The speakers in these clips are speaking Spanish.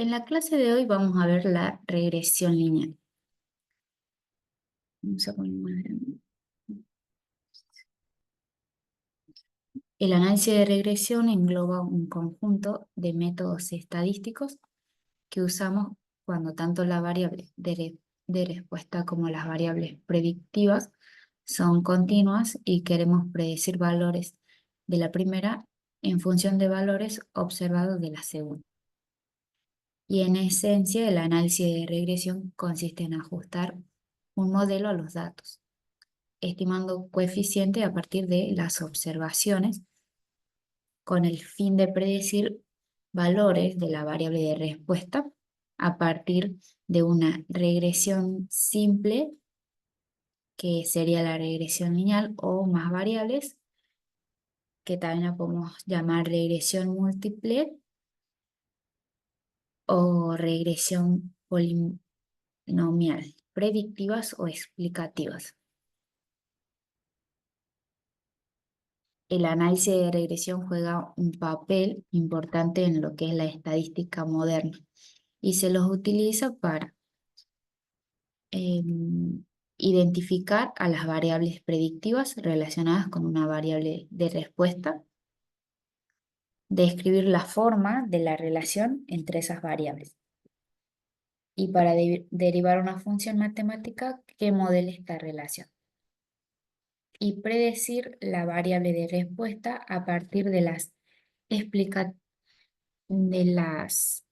En la clase de hoy vamos a ver la regresión lineal. Vamos a poner más grande. El análisis de regresión engloba un conjunto de métodos estadísticos que usamos cuando tanto la variable de respuesta como las variables predictivas son continuas y queremos predecir valores de la primera en función de valores observados de la segunda. Y en esencia, el análisis de regresión consiste en ajustar un modelo a los datos, estimando coeficientes a partir de las observaciones con el fin de predecir valores de la variable de respuesta a partir de una regresión simple, que sería la regresión lineal, o más variables, que también la podemos llamar regresión múltiple o regresión polinomial, predictivas o explicativas. El análisis de regresión juega un papel importante en lo que es la estadística moderna y se los utiliza para identificar a las variables predictivas relacionadas con una variable de respuesta, describir la forma de la relación entre esas variables y para derivar una función matemática que modele esta relación, y predecir la variable de respuesta a partir de las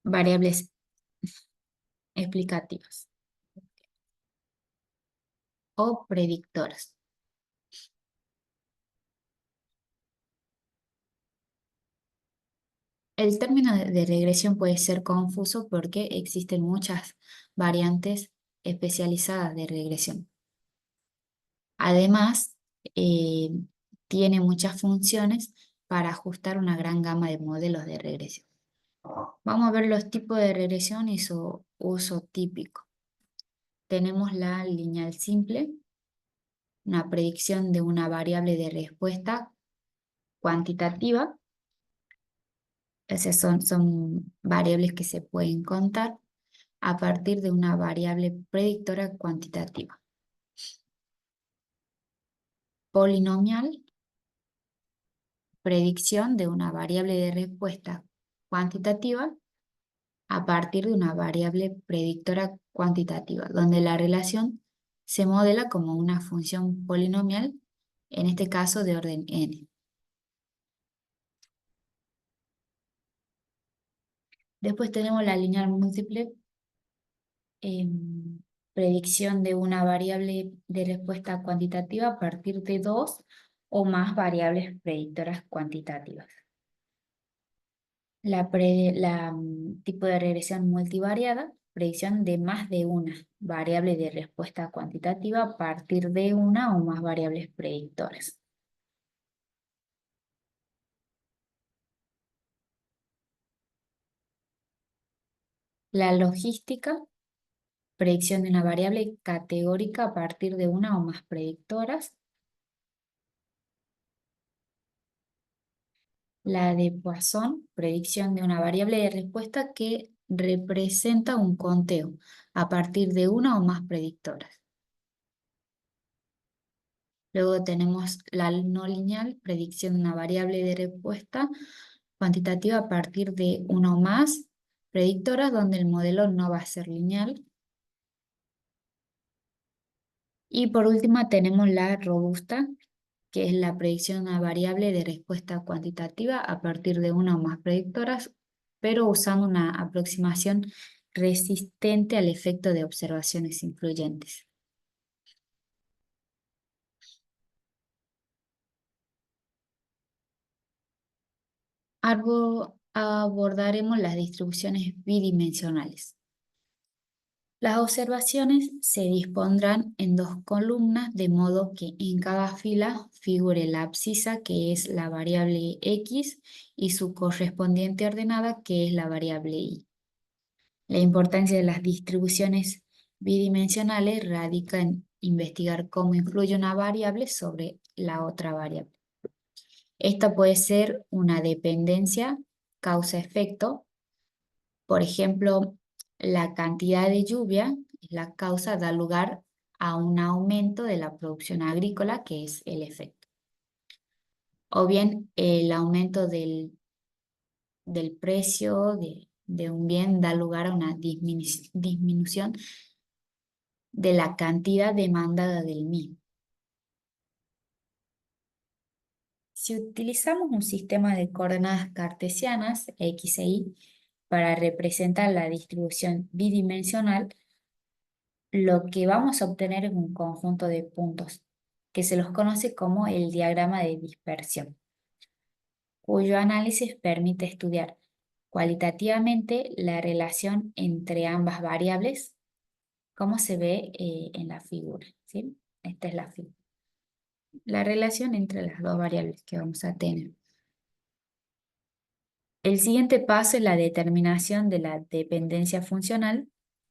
variables explicativas o predictoras. El término de regresión puede ser confuso porque existen muchas variantes especializadas de regresión. Además, eh, tiene muchas funciones para ajustar una gran gama de modelos de regresión. Vamos a ver los tipos de regresión y su uso típico. Tenemos la lineal simple, una predicción de una variable de respuesta cuantitativa. Esas son variables que se pueden contar a partir de una variable predictora cuantitativa. Polinomial, predicción de una variable de respuesta cuantitativa a partir de una variable predictora cuantitativa, donde la relación se modela como una función polinomial, en este caso de orden n. Después tenemos la lineal múltiple, predicción de una variable de respuesta cuantitativa a partir de dos o más variables predictoras cuantitativas. Tipo de regresión multivariada, predicción de más de una variable de respuesta cuantitativa a partir de una o más variables predictoras. La logística, predicción de una variable categórica a partir de una o más predictoras. La de Poisson, predicción de una variable de respuesta que representa un conteo a partir de una o más predictoras. Luego tenemos la no lineal, predicción de una variable de respuesta cuantitativa a partir de una o más predictoras, donde el modelo no va a ser lineal. Y por último tenemos la robusta, que es la predicción de una variable de respuesta cuantitativa a partir de una o más predictoras, pero usando una aproximación resistente al efecto de observaciones influyentes. Abordaremos las distribuciones bidimensionales. Las observaciones se dispondrán en dos columnas, de modo que en cada fila figure la abscisa, que es la variable x, y su correspondiente ordenada, que es la variable y. La importancia de las distribuciones bidimensionales radica en investigar cómo influye una variable sobre la otra variable. Esta puede ser una dependencia causa-efecto, Por ejemplo, la cantidad de lluvia, la causa, da lugar a un aumento de la producción agrícola, que es el efecto. O bien el aumento del precio de un bien da lugar a una disminución de la cantidad demandada del mismo. Si utilizamos un sistema de coordenadas cartesianas, X e Y, para representar la distribución bidimensional, lo que vamos a obtener es un conjunto de puntos, que se los conoce como el diagrama de dispersión, cuyo análisis permite estudiar cualitativamente la relación entre ambas variables, como se ve en la figura, ¿sí? Esta es la figura. La relación entre las dos variables que vamos a tener. El siguiente paso es la determinación de la dependencia funcional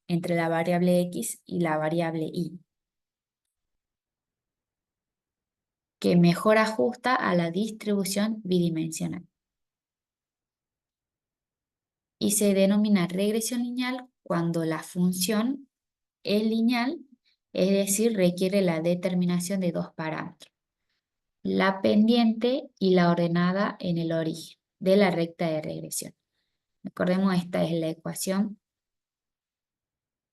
entre la variable x y la variable y, que mejor ajusta a la distribución bidimensional. Y se denomina regresión lineal cuando la función es lineal, es decir, requiere la determinación de dos parámetros, la pendiente y la ordenada en el origen de la recta de regresión. Recordemos, esta es la ecuación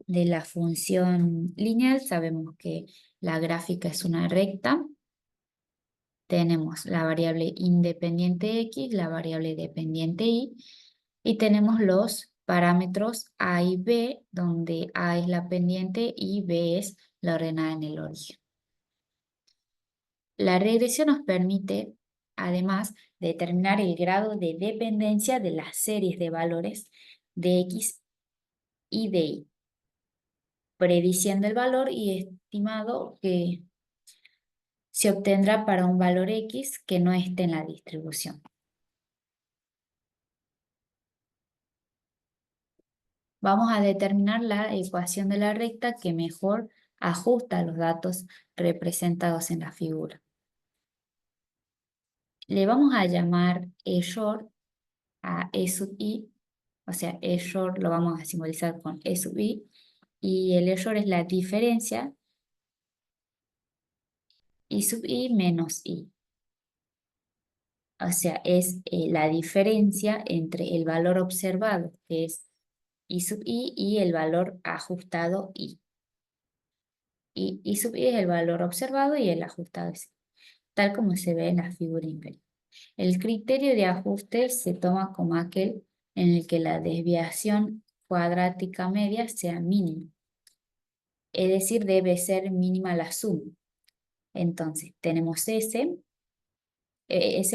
de la función lineal. Sabemos que la gráfica es una recta. Tenemos la variable independiente x, la variable dependiente y tenemos los parámetros a y b, donde a es la pendiente y b es la ordenada en el origen. La regresión nos permite, además, determinar el grado de dependencia de las series de valores de x y de y, prediciendo el valor y estimado que se obtendrá para un valor x que no esté en la distribución. Vamos a determinar la ecuación de la recta que mejor ajusta los datos representados en la figura. Le vamos a llamar E short a E sub i, o sea, E short lo vamos a simbolizar con E sub i, y el E short es la diferencia I sub i menos i. O sea, es la diferencia entre el valor observado, que es I sub i, y el valor ajustado i. Y I sub i es el valor observado y el ajustado es i, tal como se ve en la figura inferior. El criterio de ajuste se toma como aquel en el que la desviación cuadrática media sea mínima, es decir, debe ser mínima la suma. Entonces, tenemos esa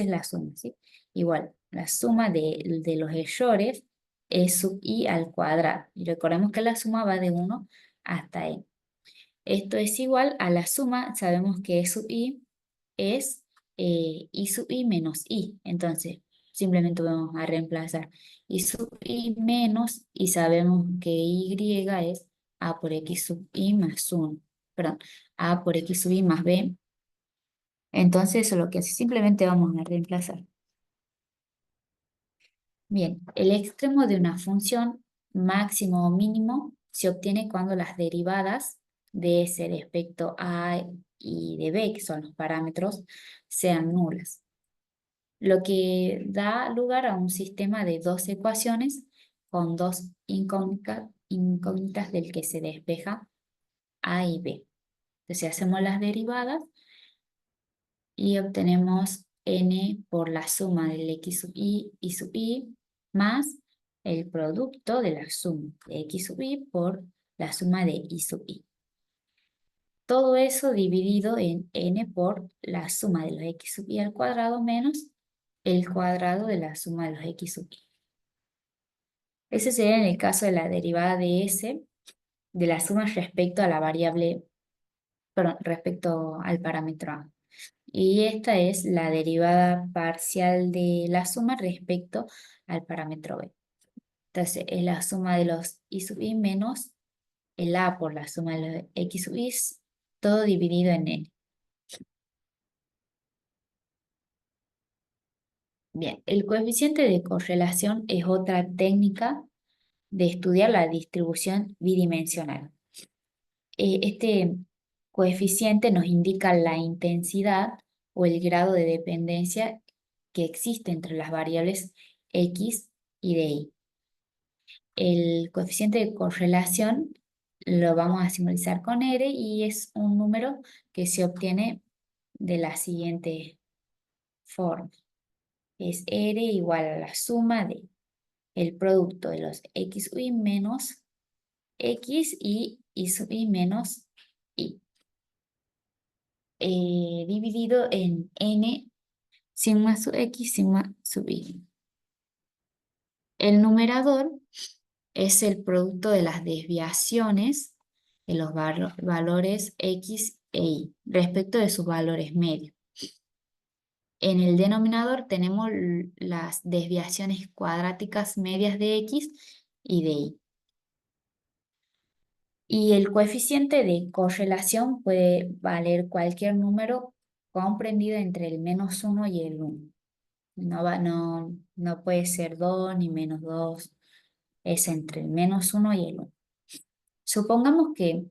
es la suma, ¿sí? Igual, la suma de los errores es sub i al cuadrado. Y recordemos que la suma va de 1 hasta n. Esto es igual a la suma, sabemos que E sub i es I sub i menos i. Entonces, simplemente vamos a reemplazar I sub i menos y sabemos que y es a por x sub i más 1. Perdón, a por x sub i más b. Entonces, eso es lo que hace. Simplemente vamos a reemplazar. Bien, el extremo de una función máximo o mínimo se obtiene cuando las derivadas de s respecto a y de b, que son los parámetros, sean nulas, lo que da lugar a un sistema de dos ecuaciones con dos incógnitas del que se despeja a y b. Entonces hacemos las derivadas y obtenemos n por la suma del x sub i y sub i más el producto de la suma de x sub i por la suma de y sub i. Todo eso dividido en n por la suma de los x sub i al cuadrado menos el cuadrado de la suma de los x sub i. Ese sería en el caso de la derivada de s de la suma respecto a la variable, perdón, respecto al parámetro a. Y esta es la derivada parcial de la suma respecto al parámetro b. Entonces, es la suma de los y sub i menos el a por la suma de los x sub i, todo dividido en n. Bien, el coeficiente de correlación es otra técnica de estudiar la distribución bidimensional. Este coeficiente nos indica la intensidad o el grado de dependencia que existe entre las variables X y de Y. El coeficiente de correlación lo vamos a simbolizar con R y es un número que se obtiene de la siguiente forma. Es R igual a la suma de el producto de los X y menos X y sub I menos I, dividido en N sigma sub X, sigma sub Y. El numerador es el producto de las desviaciones de los valores X e Y respecto de sus valores medios. En el denominador tenemos las desviaciones cuadráticas medias de X y de Y. Y el coeficiente de correlación puede valer cualquier número comprendido entre el -1 y el 1. No puede ser 2 ni -2, es entre el -1 y el 1. Supongamos que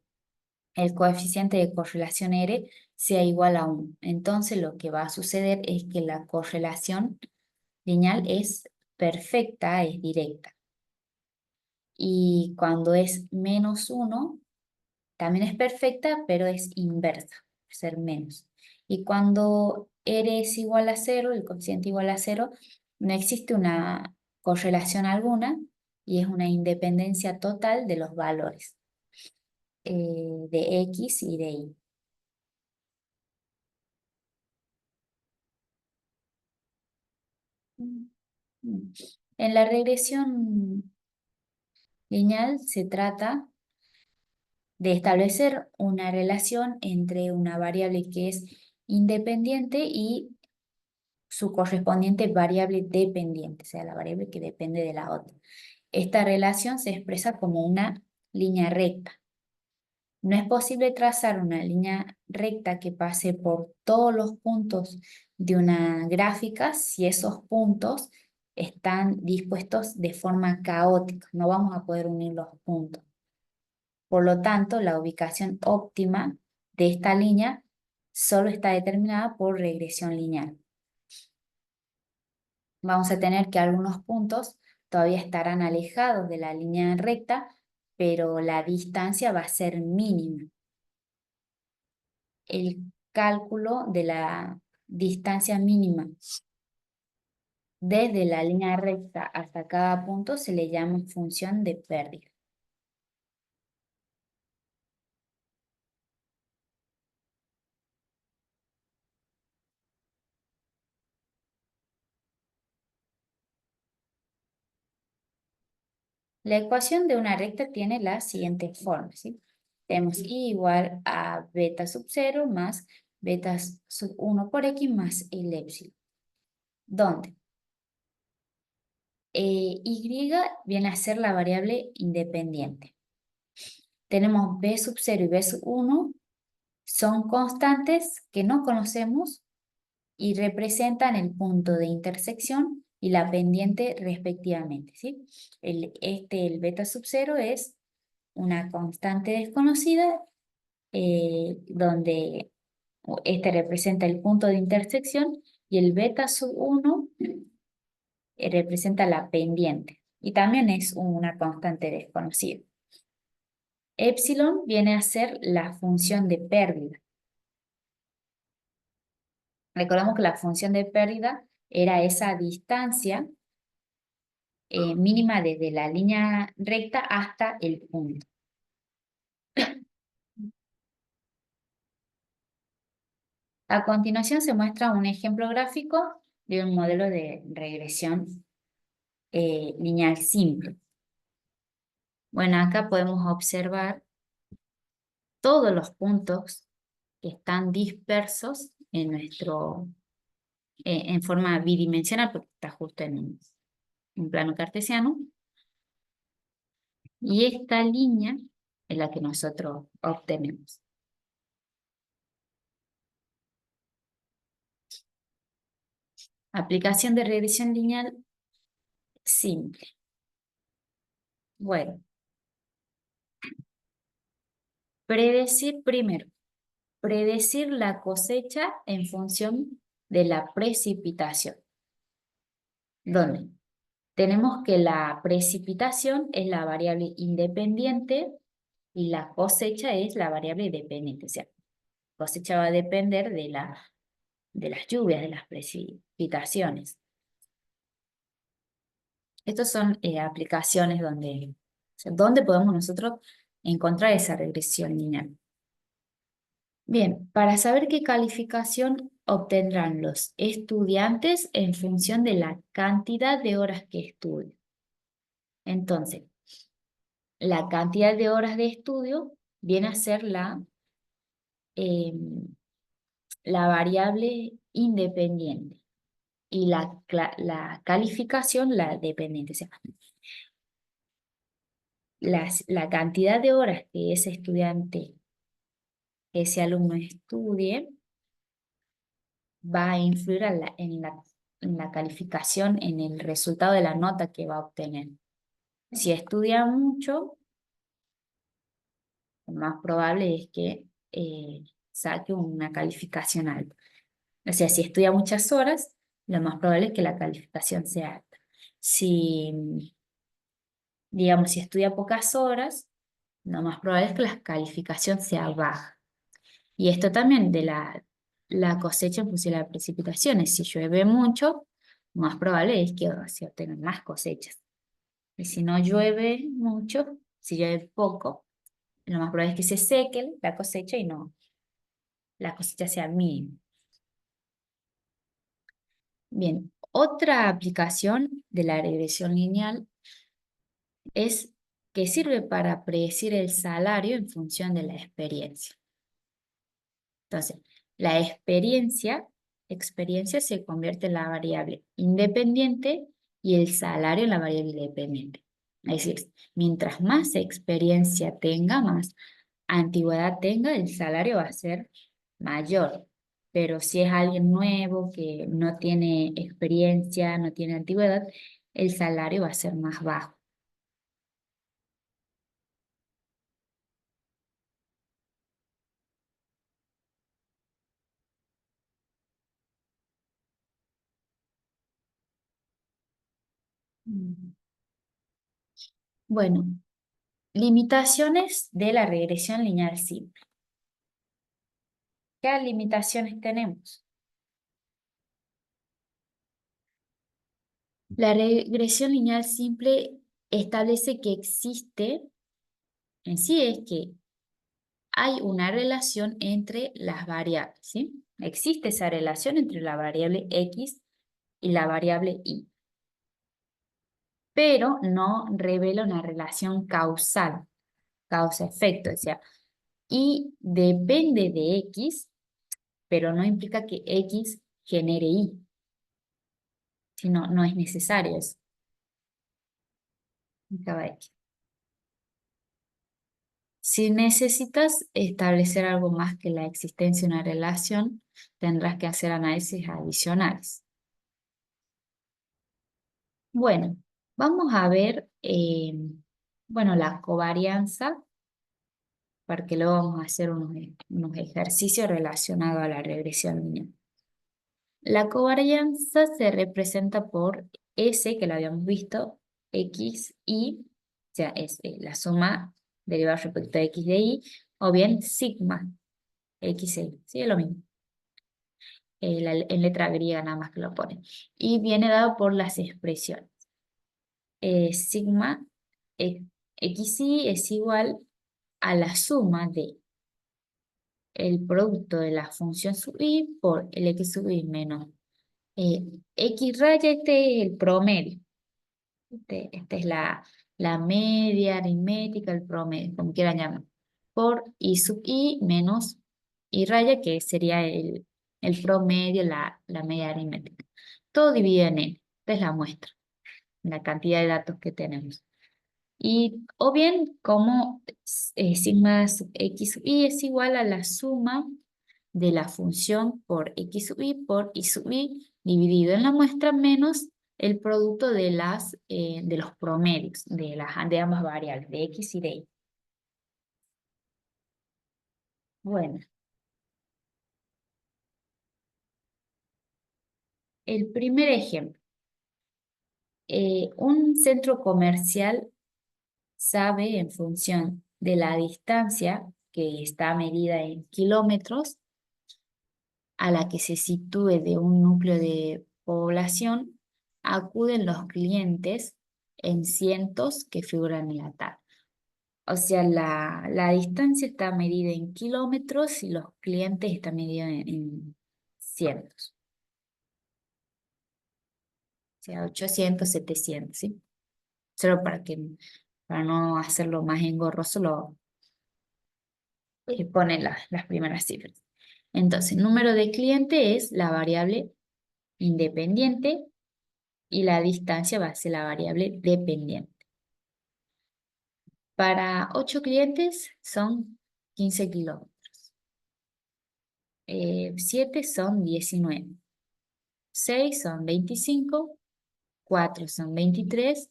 el coeficiente de correlación R sea igual a 1. Entonces lo que va a suceder es que la correlación lineal es perfecta, es directa. Y cuando es -1, también es perfecta, pero es inversa, ser menos. Y cuando R es igual a 0, el coeficiente igual a 0, no existe una correlación alguna y es una independencia total de los valores de X y de Y. En la regresión lineal se trata de establecer una relación entre una variable que es independiente y su correspondiente variable dependiente, o sea, la variable que depende de la otra. Esta relación se expresa como una línea recta. No es posible trazar una línea recta que pase por todos los puntos de una gráfica si esos puntos están dispuestos de forma caótica. No vamos a poder unir los puntos. Por lo tanto, la ubicación óptima de esta línea solo está determinada por regresión lineal. Vamos a tener que algunos puntos todavía estarán alejados de la línea recta, pero la distancia va a ser mínima. El cálculo de la distancia mínima desde la línea recta hasta cada punto se le llama función de pérdida. La ecuación de una recta tiene la siguiente forma, ¿sí? Tenemos I igual a beta sub 0 más beta sub 1 por X más el épsilon. ¿Dónde? Y viene a ser la variable independiente. Tenemos B sub 0 y B sub 1, son constantes que no conocemos y representan el punto de intersección y la pendiente respectivamente, ¿sí? El beta sub 0 es una constante desconocida donde este representa el punto de intersección y el beta sub 1 representa la pendiente y también es una constante desconocida. Epsilon viene a ser la función de pérdida. Recordemos que la función de pérdida era esa distancia mínima desde la línea recta hasta el punto. A continuación se muestra un ejemplo gráfico de un modelo de regresión lineal simple. Bueno, acá podemos observar todos los puntos que están dispersos en forma bidimensional, porque está justo en un plano cartesiano. Y esta línea es la que nosotros obtenemos. Aplicación de regresión lineal simple. Bueno, predecir primero. Predecir la cosecha en función de la precipitación. ¿Dónde? Tenemos que la precipitación es la variable independiente y la cosecha es la variable dependiente. O sea, cosecha va a depender de las lluvias, de las precipitaciones. Estas son aplicaciones donde, o sea, donde podemos nosotros encontrar esa regresión lineal. Bien, para saber qué calificación obtendrán los estudiantes en función de la cantidad de horas que estudien. Entonces, la cantidad de horas de estudio viene a ser la variable independiente y la calificación la dependiente. O sea, la cantidad de horas que ese estudiante, ese alumno estudie, va a influir en la calificación, en el resultado de la nota que va a obtener. Si estudia mucho, lo más probable es que saque una calificación alta. O sea, si estudia muchas horas, lo más probable es que la calificación sea alta. Si, digamos, si estudia pocas horas, lo más probable es que la calificación sea baja. Y esto también de la cosecha en función de las precipitaciones. Si llueve mucho, lo más probable es que se obtengan más cosechas. Y si no llueve mucho, si llueve poco, lo más probable es que se seque la cosecha y no, la cosecha sea mínima. Bien, otra aplicación de la regresión lineal es que sirve para predecir el salario en función de la experiencia. Entonces, la experiencia se convierte en la variable independiente y el salario en la variable dependiente. Es decir, mientras más experiencia tenga, más antigüedad tenga, el salario va a ser mayor. Pero si es alguien nuevo que no tiene experiencia, no tiene antigüedad, el salario va a ser más bajo. Mm. Bueno, limitaciones de la regresión lineal simple. ¿Qué limitaciones tenemos? La regresión lineal simple establece que existe, en sí es que hay una relación entre las variables, ¿sí? Existe esa relación entre la variable X y la variable Y, pero no revela una relación causal, causa-efecto, o sea, Y depende de X, pero no implica que X genere Y, sino no es necesario eso. Acaba X. Si necesitas establecer algo más que la existencia de una relación, tendrás que hacer análisis adicionales. Bueno, vamos a ver, bueno, la covarianza, porque luego vamos a hacer unos ejercicios relacionados a la regresión lineal. La covarianza se representa por S, que lo habíamos visto, X, Y, o sea, es la suma derivada respecto a X de Y, o bien sigma, X e Y, ¿sí? Es lo mismo. En letra griega nada más que lo pone. Y viene dado por las expresiones. Sigma XY es igual a la suma de el producto de la función sub y por el X sub y menos eh, X raya, este es el promedio. Esta es la media aritmética, el promedio, como quieran llamar. Por I sub I menos I raya, que sería el promedio, la media aritmética. Todo dividido en N. Esta es la muestra, la cantidad de datos que tenemos. Y, o bien, como sigma sub X sub I es igual a la suma de la función por X sub I por I sub I dividido en la muestra menos el producto de los promedios de ambas variables, de X y de Y. Bueno, el primer ejemplo. Un centro comercial sabe en función de la distancia que está medida en kilómetros a la que se sitúe de un núcleo de población, acuden los clientes en cientos que figuran en la tabla. O sea, la distancia está medida en kilómetros y los clientes están medidos en cientos. O sea, 800, 700, ¿sí? Solo para no hacerlo más engorroso, pone las primeras cifras. Entonces, número de cliente es la variable independiente y la distancia va a ser la variable dependiente. Para 8 clientes son 15 kilómetros. 7 son 19. 6 son 25. 4 son 23.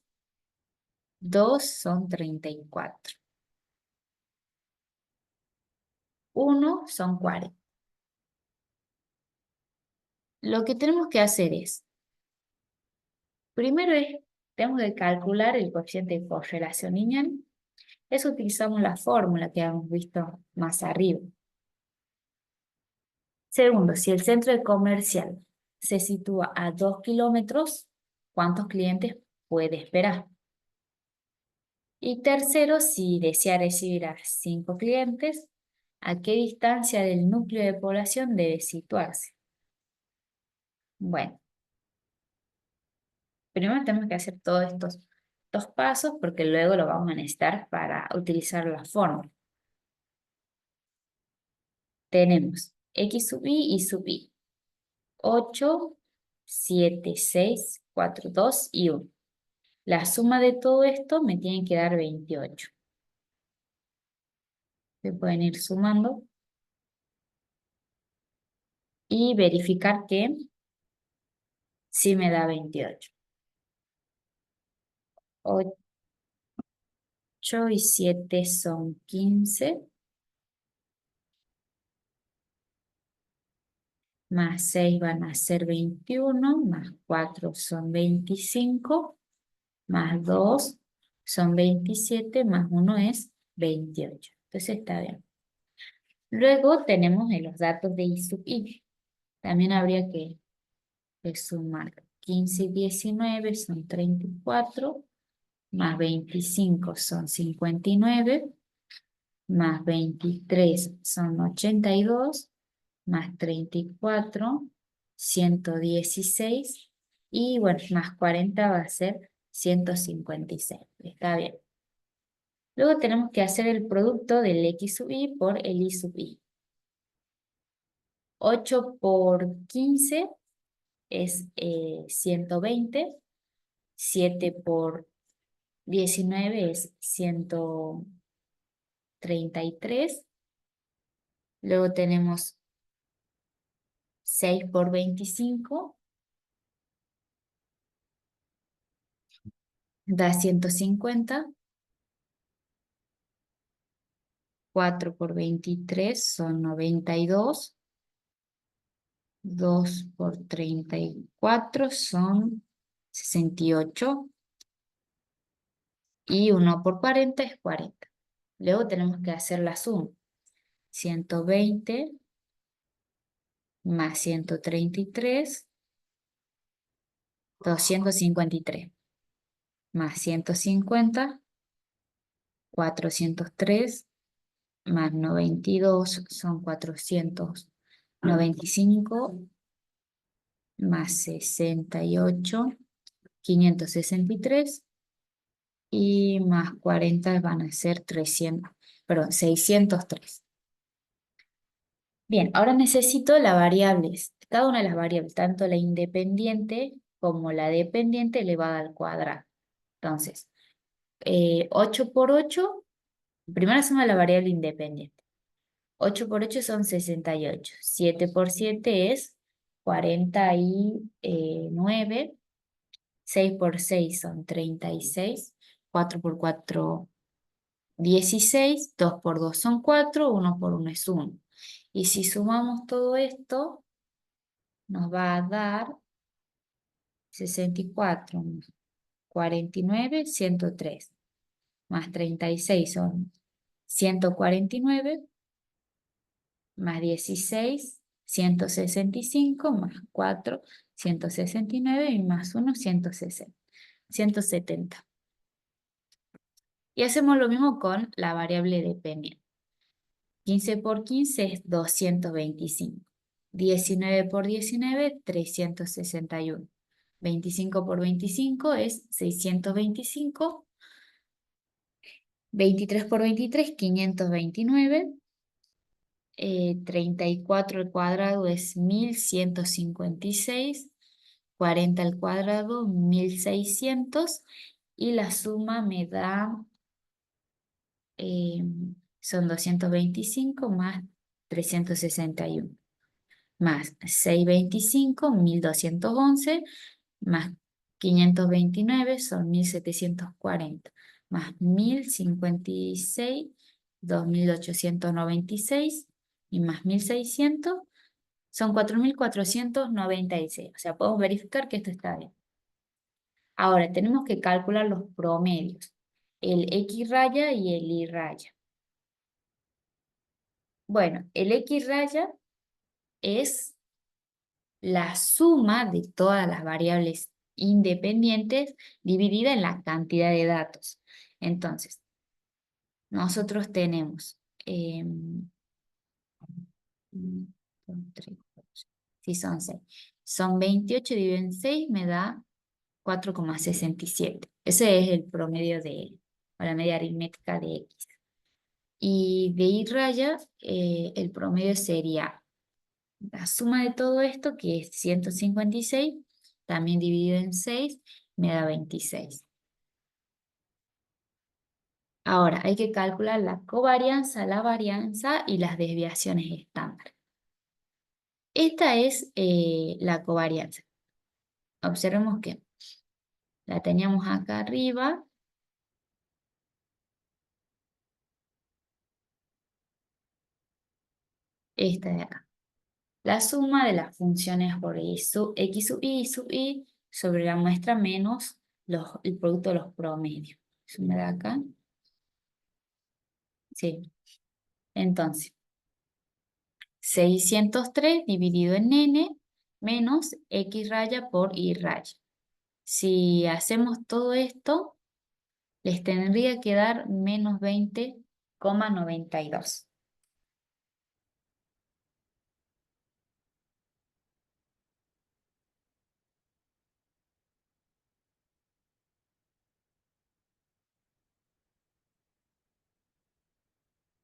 2 son 34. 1 son 40. Lo que tenemos que hacer es, primero tenemos que calcular el coeficiente de correlación lineal. Eso utilizamos la fórmula que hemos visto más arriba. Segundo, si el centro comercial se sitúa a 2 kilómetros, ¿cuántos clientes puede esperar? Y tercero, si desea recibir a 5 clientes, ¿a qué distancia del núcleo de población debe situarse? Bueno, primero tenemos que hacer todos estos dos pasos porque luego lo vamos a necesitar para utilizar la fórmula. Tenemos x sub y sub i. 8, 7, 6, 4, 2 y 1. La suma de todo esto me tiene que dar 28. Se pueden ir sumando y verificar que sí me da 28. 8 y 7 son 15, más 6 van a ser 21, más 4 son 25, más 2 son 27, más 1 es 28. Entonces está bien. Luego tenemos los datos de I sub i. También habría que sumar 15 y 19 son 34, más 25 son 59, más 23 son 82, más 34, 116, y bueno, más 40 va a ser 156. Está bien. Luego tenemos que hacer el producto del X sub i por el Y sub i. 8 por 15 es 120, 7 por 19 es 133, luego tenemos 6 por 25, da 150, 4 por 23 son 92, 2 por 34 son 68, y 1 por 40 es 40. Luego tenemos que hacer la suma. 120 más 133, 253, más 150, 403, más 92 son 495, más 68, 563, y más 40 van a ser 300, perdón, 603. Bien, ahora necesito las variables. Cada una de las variables, tanto la independiente como la dependiente, elevada al cuadrado. Entonces, 8 por 8, primero suma la variable independiente. 8 por 8 son 68. 7 por 7 es 49. 6 por 6 son 36, 4 por 4, 16, 2 por 2 son 4, 1 por 1 es 1. Y si sumamos todo esto, nos va a dar 64, 49, 103, más 36 son 149, más 16, 165, más 4, 169 y más 1, 160, 170. Y hacemos lo mismo con la variable dependiente. 15 por 15 es 225. 19 por 19, 361. 25 por 25 es 625. 23 por 23, 529. 34 al cuadrado es 1156. 40 al cuadrado, 1600. Y la suma me da, eh, son 225 más 361. Más 625, 1211, más 529 son 1740, más 1056, 2896 y más 1600 son 4496. O sea, podemos verificar que esto está bien. Ahora tenemos que calcular los promedios, el X raya y el Y raya. Bueno, el X raya es la suma de todas las variables independientes dividida en la cantidad de datos. Entonces, nosotros tenemos, son tres, cuatro, sí, son 6. Son 28 dividido en 6 me da 4,67. Ese es el promedio o la media aritmética de X. Y de Y raya, el promedio sería la suma de todo esto, que es 156, también dividido en 6, me da 26. Ahora, hay que calcular la covarianza, la varianza y las desviaciones estándar. Esta es la covarianza. Observemos que la teníamos acá arriba. Esta de acá. La suma de las funciones por x sub y sobre la muestra menos el producto de los promedios. Suma de acá. Sí. Entonces, 603 dividido en n menos x raya por y raya. Si hacemos todo esto, les tendría que dar menos 20,92.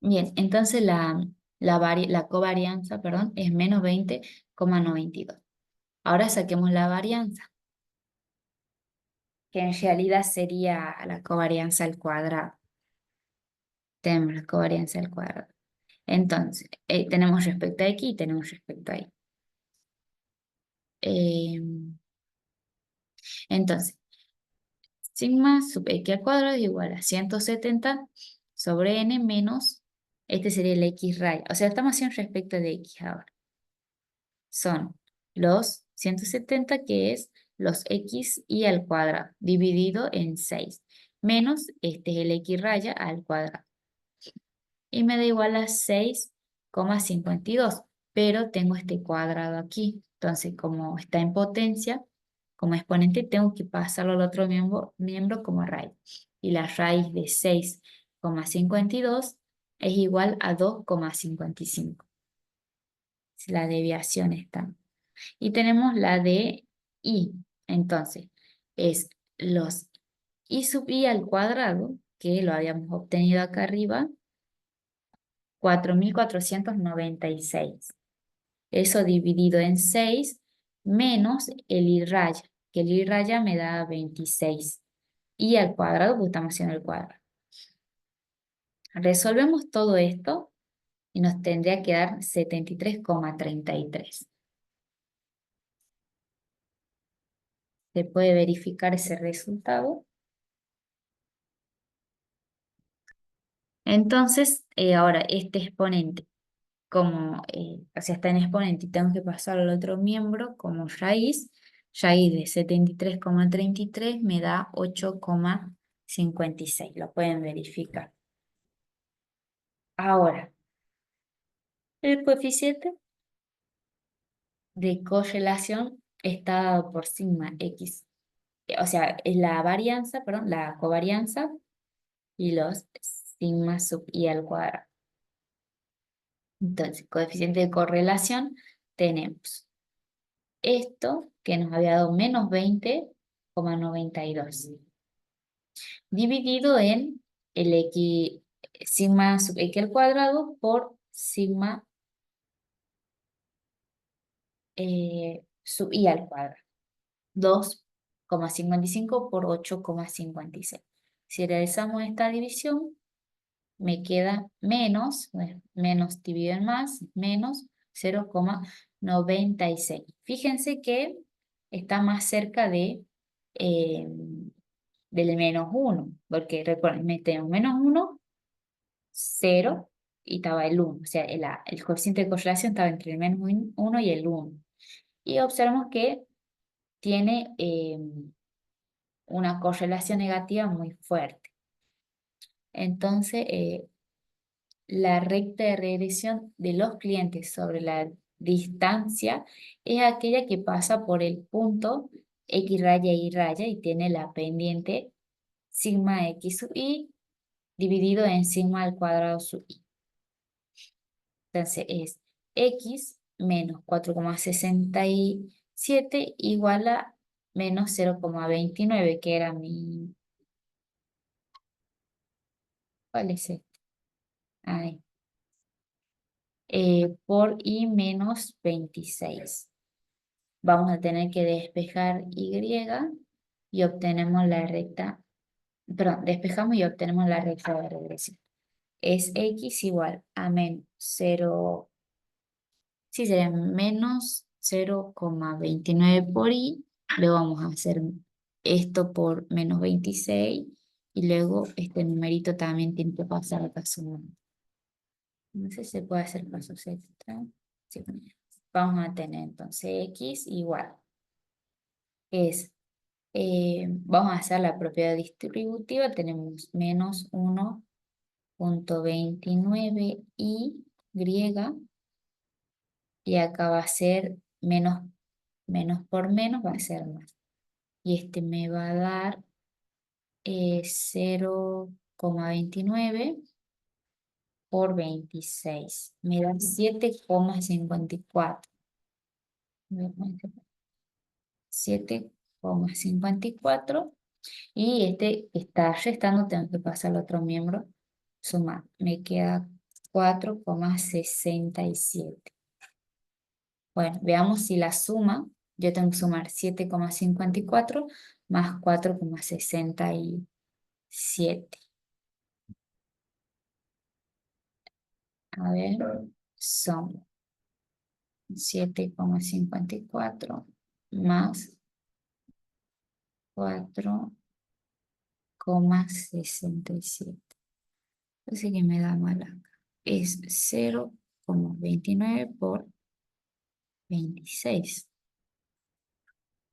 Bien, entonces la covarianza, perdón, es menos 20,92. Ahora saquemos la varianza, que en realidad sería la covarianza al cuadrado. Tenemos la covarianza al cuadrado. Entonces, tenemos respecto a X y tenemos respecto a Y. Entonces, sigma sub X al cuadrado es igual a 170 sobre N menos, este sería el X raya. O sea, estamos haciendo respecto de X ahora. Son los 170, que es los X y al cuadrado, dividido en 6. Menos, este es el X raya al cuadrado. Y me da igual a 6,52, pero tengo este cuadrado aquí. Entonces, como está en potencia, como exponente, tengo que pasarlo al otro miembro como raíz. Y la raíz de 6,52 es igual a 2,55. La desviación está. Y tenemos la de y. Entonces, es los y sub i al cuadrado, que lo habíamos obtenido acá arriba, 4496. Eso dividido en 6 menos el i raya, que el i raya me da 26. Y al cuadrado, pues estamos haciendo el cuadrado. Resolvemos todo esto y nos tendría que dar 73,33. Se puede verificar ese resultado. Entonces, ahora este exponente, como o sea, está en exponente y tengo que pasar al otro miembro como raíz de 73,33 me da 8,56. Lo pueden verificar. Ahora, el coeficiente de correlación está dado por sigma x, o sea, es la varianza, perdón, la covarianza y los sigma sub i al cuadrado. Entonces, coeficiente de correlación tenemos esto que nos había dado menos 20,92 dividido en el x, sigma sub x al cuadrado por sigma sub i al cuadrado. 2,55 por 8,56. Si realizamos esta división, me queda menos, bueno, menos dividido en más, menos 0,96. Fíjense que está más cerca eh, del menos 1, porque recuerden, tenemos menos 1, 0 y estaba el 1. O sea, el coeficiente de correlación estaba entre el menos 1 y el 1. Y observamos que tiene una correlación negativa muy fuerte. Entonces, la recta de regresión de los clientes sobre la distancia es aquella que pasa por el punto X raya Y raya y tiene la pendiente sigma X sub I dividido en sigma al cuadrado sub I. Entonces es X menos 4,67 igual a menos 0,29, que era mi... ¿Cuál es este? Ahí. Por I menos 26. Vamos a tener que despejar Y y obtenemos la recta, perdón, despejamos y obtenemos la recta de regresión. Es X igual a menos 0, sí, sería menos 0,29 por I. Luego vamos a hacer esto por menos 26 y luego este numerito también tiene que pasar acá sumando. No sé si se puede hacer pasos extra. Sí. Vamos a tener entonces X igual. Vamos a hacer la propiedad distributiva. Tenemos menos 1,29 y acá va a ser menos por menos, va a ser más. Y este me va a dar 0,29 por 26. Me da 7,54. 7,54. Y este está restando, tengo que pasar al otro miembro. Sumar. Me queda 4,67. Bueno, veamos si la suma. Yo tengo que sumar 7,54 más 4,67. A ver, son 7,54 más 4,67. Así que me da mal acá. Es 0,29 por 26.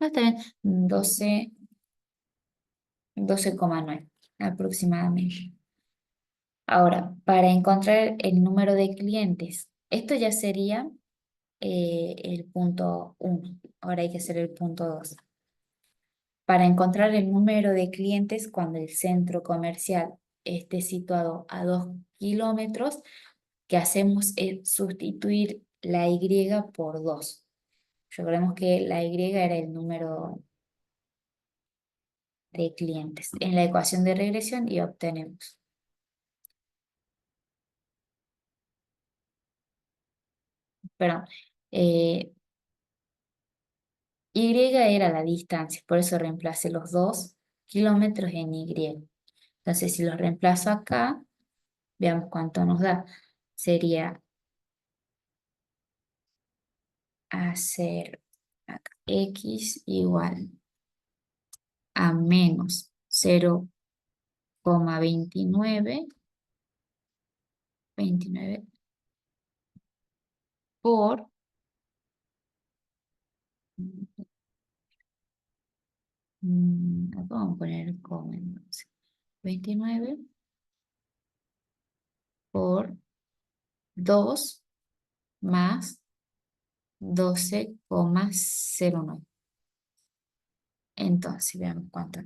No, está bien. 12,9 aproximadamente. Ahora, para encontrar el número de clientes, esto ya sería el punto 1. Ahora hay que hacer el punto 2. Para encontrar el número de clientes cuando el centro comercial esté situado a 2 kilómetros, que hacemos es sustituir la Y por 2. Recordemos que la Y era el número de clientes en la ecuación de regresión y obtenemos. Perdón, Y era la distancia, por eso reemplacé los 2 kilómetros en Y. Entonces, si los reemplazo acá, veamos cuánto nos da. Sería hacer acá, X igual a menos 0,29 por, vamos a poner como entonces, 29 por 2 más 12,09. Entonces, veamos cuánto.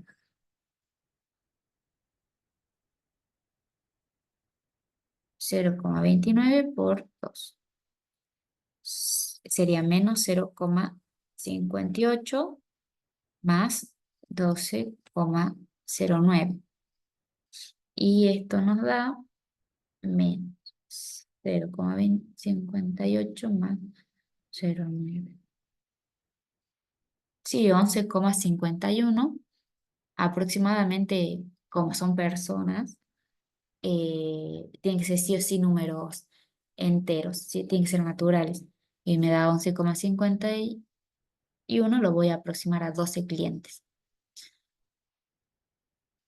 0,29 por 2. Sería menos 0,58 más 12,09. Y esto nos da menos 0,58 más 0,9. Sí, 11,51. Aproximadamente, como son personas, tienen que ser sí o sí números enteros, sí, tienen que ser naturales. Y me da 11,51, lo voy a aproximar a 12 clientes.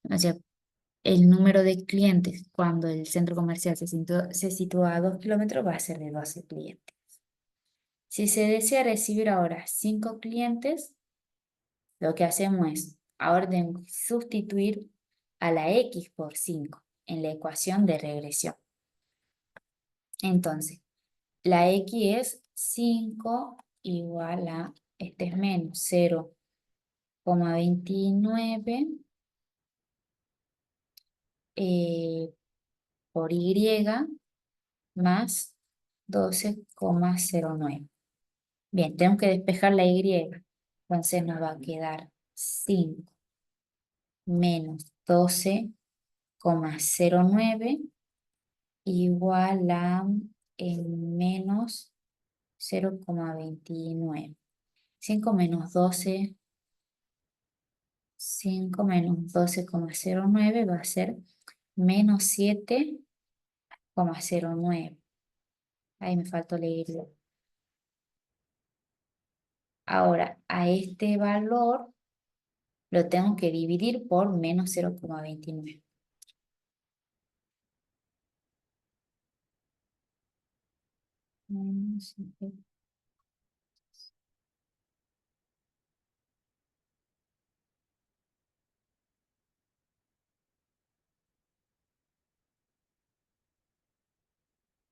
O sea, el número de clientes cuando el centro comercial se sitúa a 2 kilómetros va a ser de 12 clientes. Si se desea recibir ahora 5 clientes, lo que hacemos es, ahora tenemos que sustituir a la X por 5 en la ecuación de regresión. Entonces, la X es 5 igual a, este es menos 0,29 por Y más 12,09. Bien, tenemos que despejar la Y. Entonces nos va a quedar 5 menos 12,09 igual a menos 0,29. 5 menos 12, 5 menos 12,09 va a ser menos 7,09. Ahí me faltó leer. Ahora, a este valor lo tengo que dividir por menos 0,29.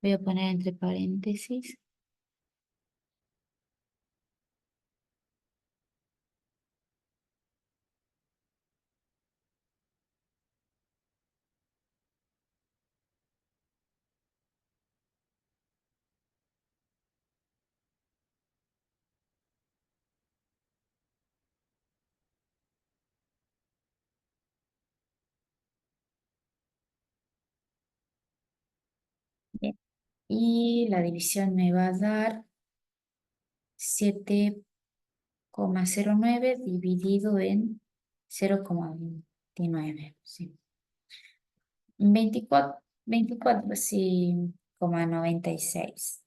Voy a poner entre paréntesis. Bien. Y la división me va a dar 7,09 dividido en 0,29. Sí. 24, sí, 96.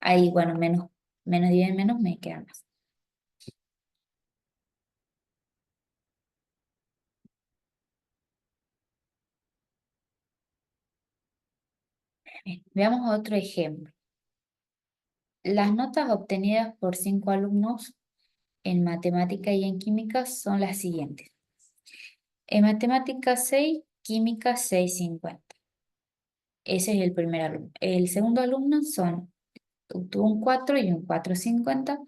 Ahí, bueno, menos 10 menos me queda más. Bien, veamos otro ejemplo. Las notas obtenidas por 5 alumnos en matemática y en química son las siguientes. En matemática 6, química 6,50. Ese es el primer alumno. El segundo alumno obtuvo un 4 y un 4,50.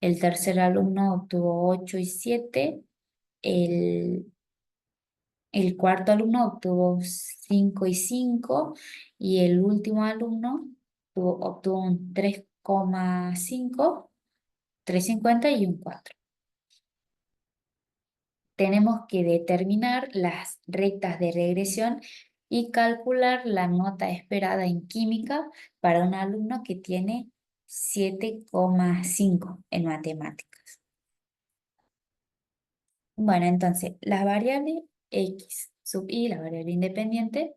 El tercer alumno obtuvo 8 y 7. El, el cuarto alumno obtuvo 5 y 5. Y el último alumno obtuvo un 3,5, 3,50 y un 4. Tenemos que determinar las rectas de regresión y calcular la nota esperada en química para un alumno que tiene 7,5 en matemáticas. Bueno, entonces, las variables X sub I, la variable independiente,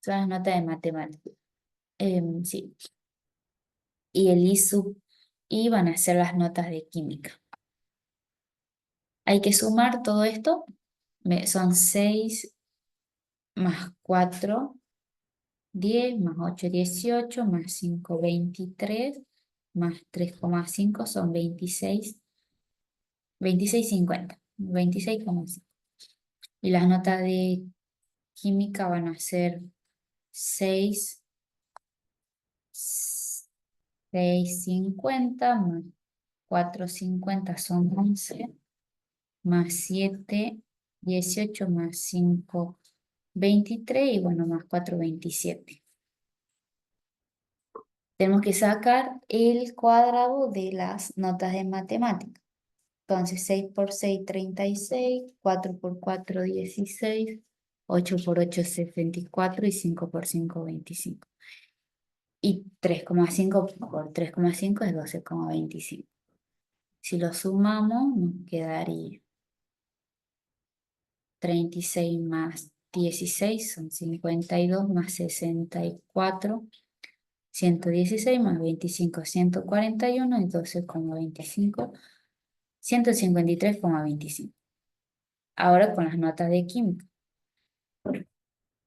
son las notas de matemáticas. Sí. Y el I sub y van a ser las notas de química. Hay que sumar todo esto, son 6 más 4, 10, más 8, 18, más 5, 23, más 3,5 son 26, 26,50, 26,5. Y las notas de química van a ser 6, 6,50 más 4,50 son 11, más 7, 18 más 5, 23 y bueno, más 4, 27. Tenemos que sacar el cuadrado de las notas de matemática. Entonces 6 por 6, 36, 4 por 4, 16, 8 por 8, 64 y 5 por 5, 25. Y 3,5 por 3,5 es 12,25. Si lo sumamos, nos quedaría 36 más 16 son 52 más 64, 116 más 25, 141 y 12,25, 153,25. Ahora con las notas de química.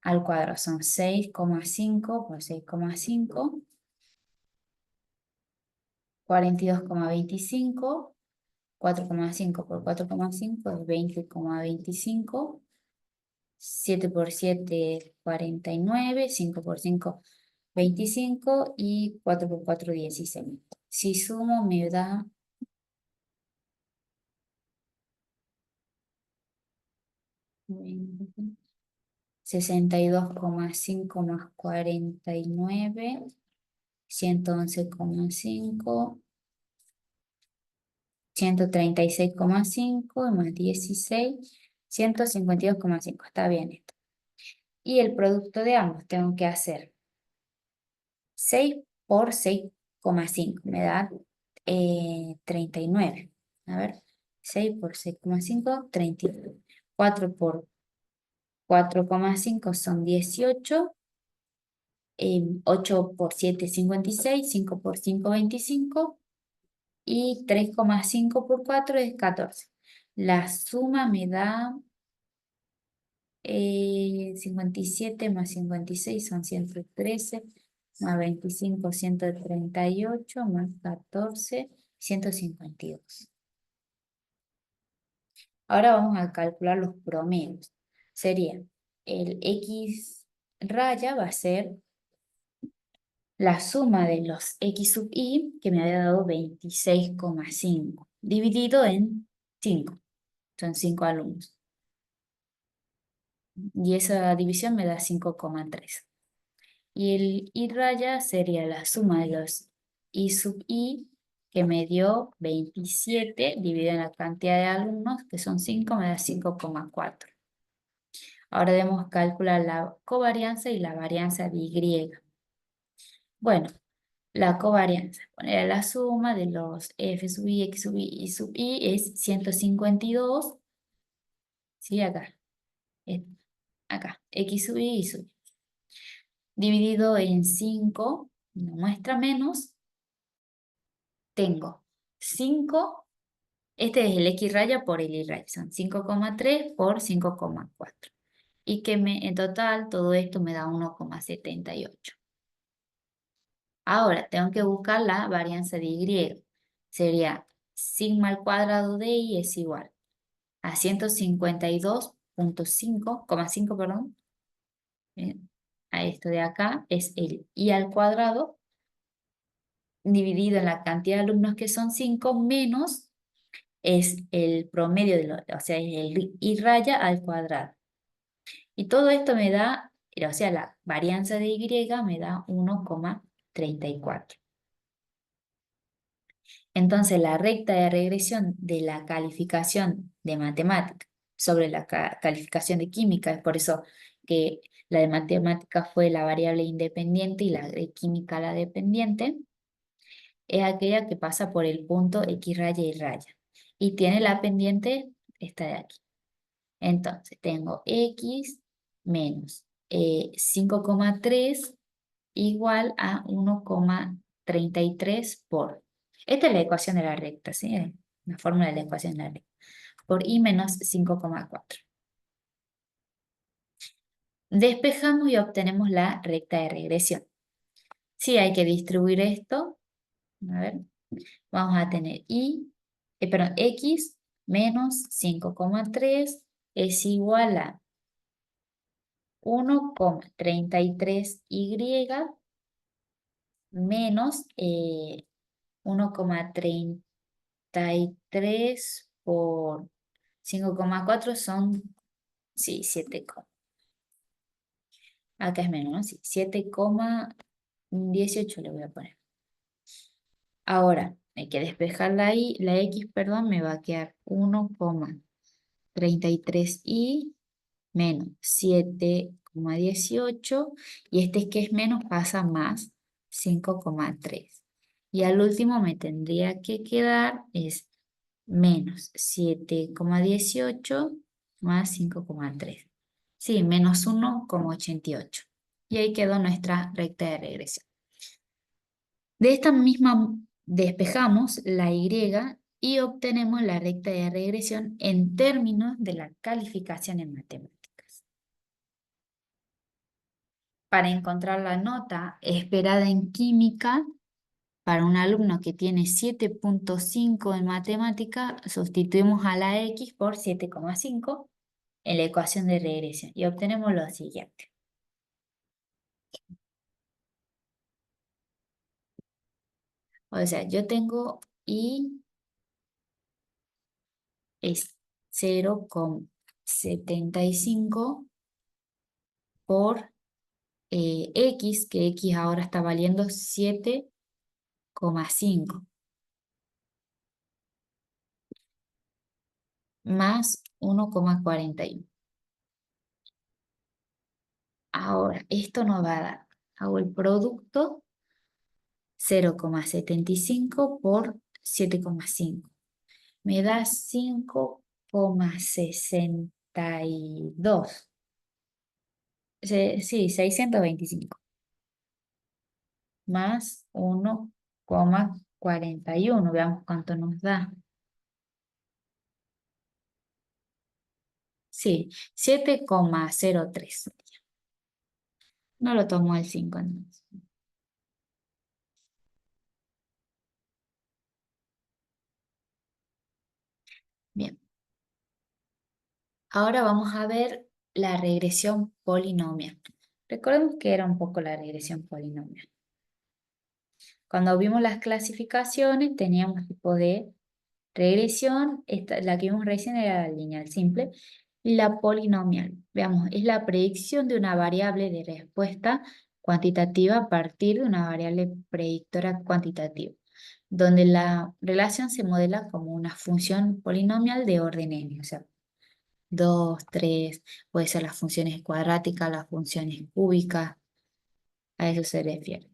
Al cuadrado son 6,5 por 6,5, 42,25, 4,5 por 4,5 es 20,25, 7 por 7, 49, 5 por 5, 25 y 4 por 4, 16. Si sumo me da 62,5 más 49, 111,5, 136,5 más 16, 152,5. Está bien esto. Y el producto de ambos tengo que hacer 6 por 6,5. Me da 39. A ver, 6 por 6,5, 39. 4 por 4,5 son 18. 8 por 7, 56. 5 por 5, 25. Y 3,5 por 4 es 14. La suma me da 57 más 56 son 113, más 25, 138, más 14, 152. Ahora vamos a calcular los promedios. Sería el X raya va a ser la suma de los X sub I, que me había dado 26,5, dividido en 5. Son 5 alumnos. Y esa división me da 5,3. Y el I raya sería la suma de los I sub I, que me dio 27, dividido en la cantidad de alumnos, que son 5, me da 5,4. Ahora debemos calcular la covarianza y la varianza de Y. Bueno, la covarianza, poner la suma de los F sub I, X sub I, Y sub I es 152, ¿sí? Acá, acá, X sub I, Y sub I. Dividido en 5, no muestra menos, tengo 5, este es el X raya por el Y raya, son 5,3 por 5,4. Y que en total todo esto me da 1,78. Ahora tengo que buscar la varianza de Y. Sería sigma al cuadrado de Y es igual a 152,5, perdón. A esto de acá es el Y al cuadrado dividido en la cantidad de alumnos que son 5 menos es el promedio o sea, es el I raya al cuadrado. Y todo esto me da, o sea, la varianza de Y me da 1,34. Entonces, la recta de regresión de la calificación de matemática sobre la calificación de química, es por eso que la de matemática fue la variable independiente y la de química la dependiente, es aquella que pasa por el punto X raya y raya. Y tiene la pendiente esta de aquí. Entonces, tengo X menos 5,3 igual a 1,33 por Esta es la ecuación de la recta, ¿sí? La fórmula de la ecuación de la recta. Por I menos 5,4. Despejamos y obtenemos la recta de regresión. Sí, hay que distribuir esto. A ver, vamos a tener X menos 5,3 es igual a 1,33Y menos 1,33 por 5,4 son, sí, 7, acá es menos, ¿no? Sí, 7,18 le voy a poner. Ahora, hay que despejar la X, perdón, me va a quedar 1,33Y menos 7,18 y este que es menos pasa más 5,3. Y al último me tendría que quedar es menos 7,18 más 5,3. Sí, menos 1,88. Y ahí quedó nuestra recta de regresión. De esta misma despejamos la Y y obtenemos la recta de regresión en términos de la calificación en matemáticas. Para encontrar la nota esperada en química, para un alumno que tiene 7,5 en matemática, sustituimos a la X por 7,5 en la ecuación de regresión y obtenemos lo siguiente. O sea, yo tengo Y es 0,75 por X, que X ahora está valiendo 7,5 más 1,41. Ahora, esto nos va a dar, hago el producto 0,75 por 7,5. Me da 5,62. Sí, 625 más 1,41. Veamos cuánto nos da. Sí, 7,03. No lo tomo el 5 entonces. Bien. Ahora vamos a ver la regresión polinomial. Recordemos que era un poco la regresión polinomial. Cuando vimos las clasificaciones teníamos tipo de regresión, la que vimos recién era la lineal simple, y la polinomial. Veamos, es la predicción de una variable de respuesta cuantitativa a partir de una variable predictora cuantitativa, donde la relación se modela como una función polinomial de orden n, o sea, 2, 3, puede ser las funciones cuadráticas, las funciones cúbicas, a eso se refiere.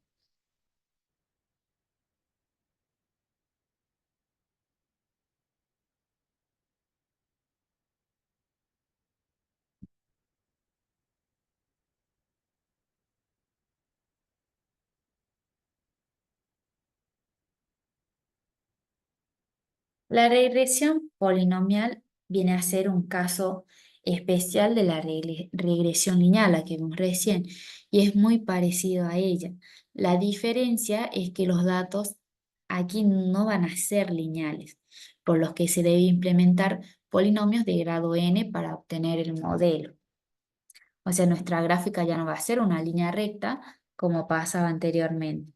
La regresión polinomial viene a ser un caso especial de la regresión lineal, la que vimos recién, y es muy parecido a ella. La diferencia es que los datos aquí no van a ser lineales, por los que se debe implementar polinomios de grado n para obtener el modelo. O sea, nuestra gráfica ya no va a ser una línea recta como pasaba anteriormente.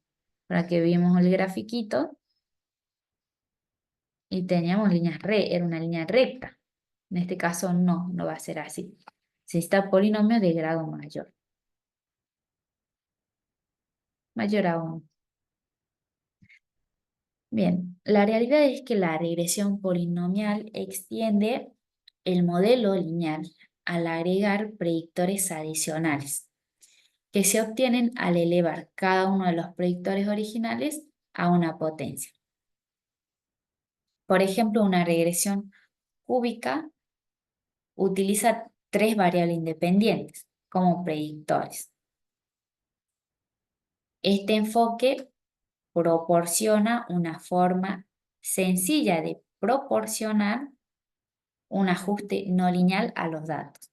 Para que vimos el grafiquito y teníamos era una línea recta. En este caso no va a ser así. Se necesita polinomio de grado mayor. Mayor aún. Bien, la realidad es que la regresión polinomial extiende el modelo lineal al agregar predictores adicionales, que se obtienen al elevar cada uno de los predictores originales a una potencia. Por ejemplo, una regresión cúbica utiliza tres variables independientes como predictores. Este enfoque proporciona una forma sencilla de proporcionar un ajuste no lineal a los datos.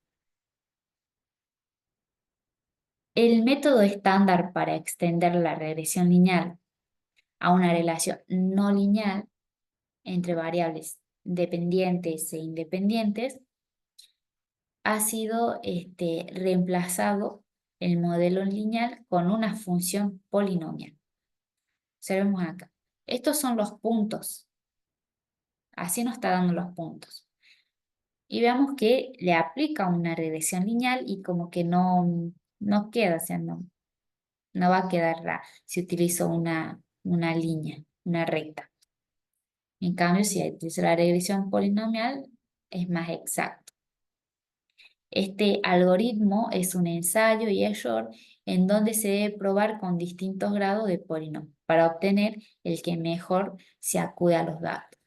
El método estándar para extender la regresión lineal a una relación no lineal entre variables dependientes e independientes ha sido reemplazado el modelo lineal con una función polinomial. Observemos acá. Estos son los puntos. Así nos está dando los puntos. Y veamos que le aplica una regresión lineal y como que no queda, o sea, no va a quedar si utilizo una línea, una recta. En cambio, si utilizo la regresión polinomial, es más exacto. Este algoritmo es un ensayo y error en donde se debe probar con distintos grados de polinomio para obtener el que mejor se acude a los datos.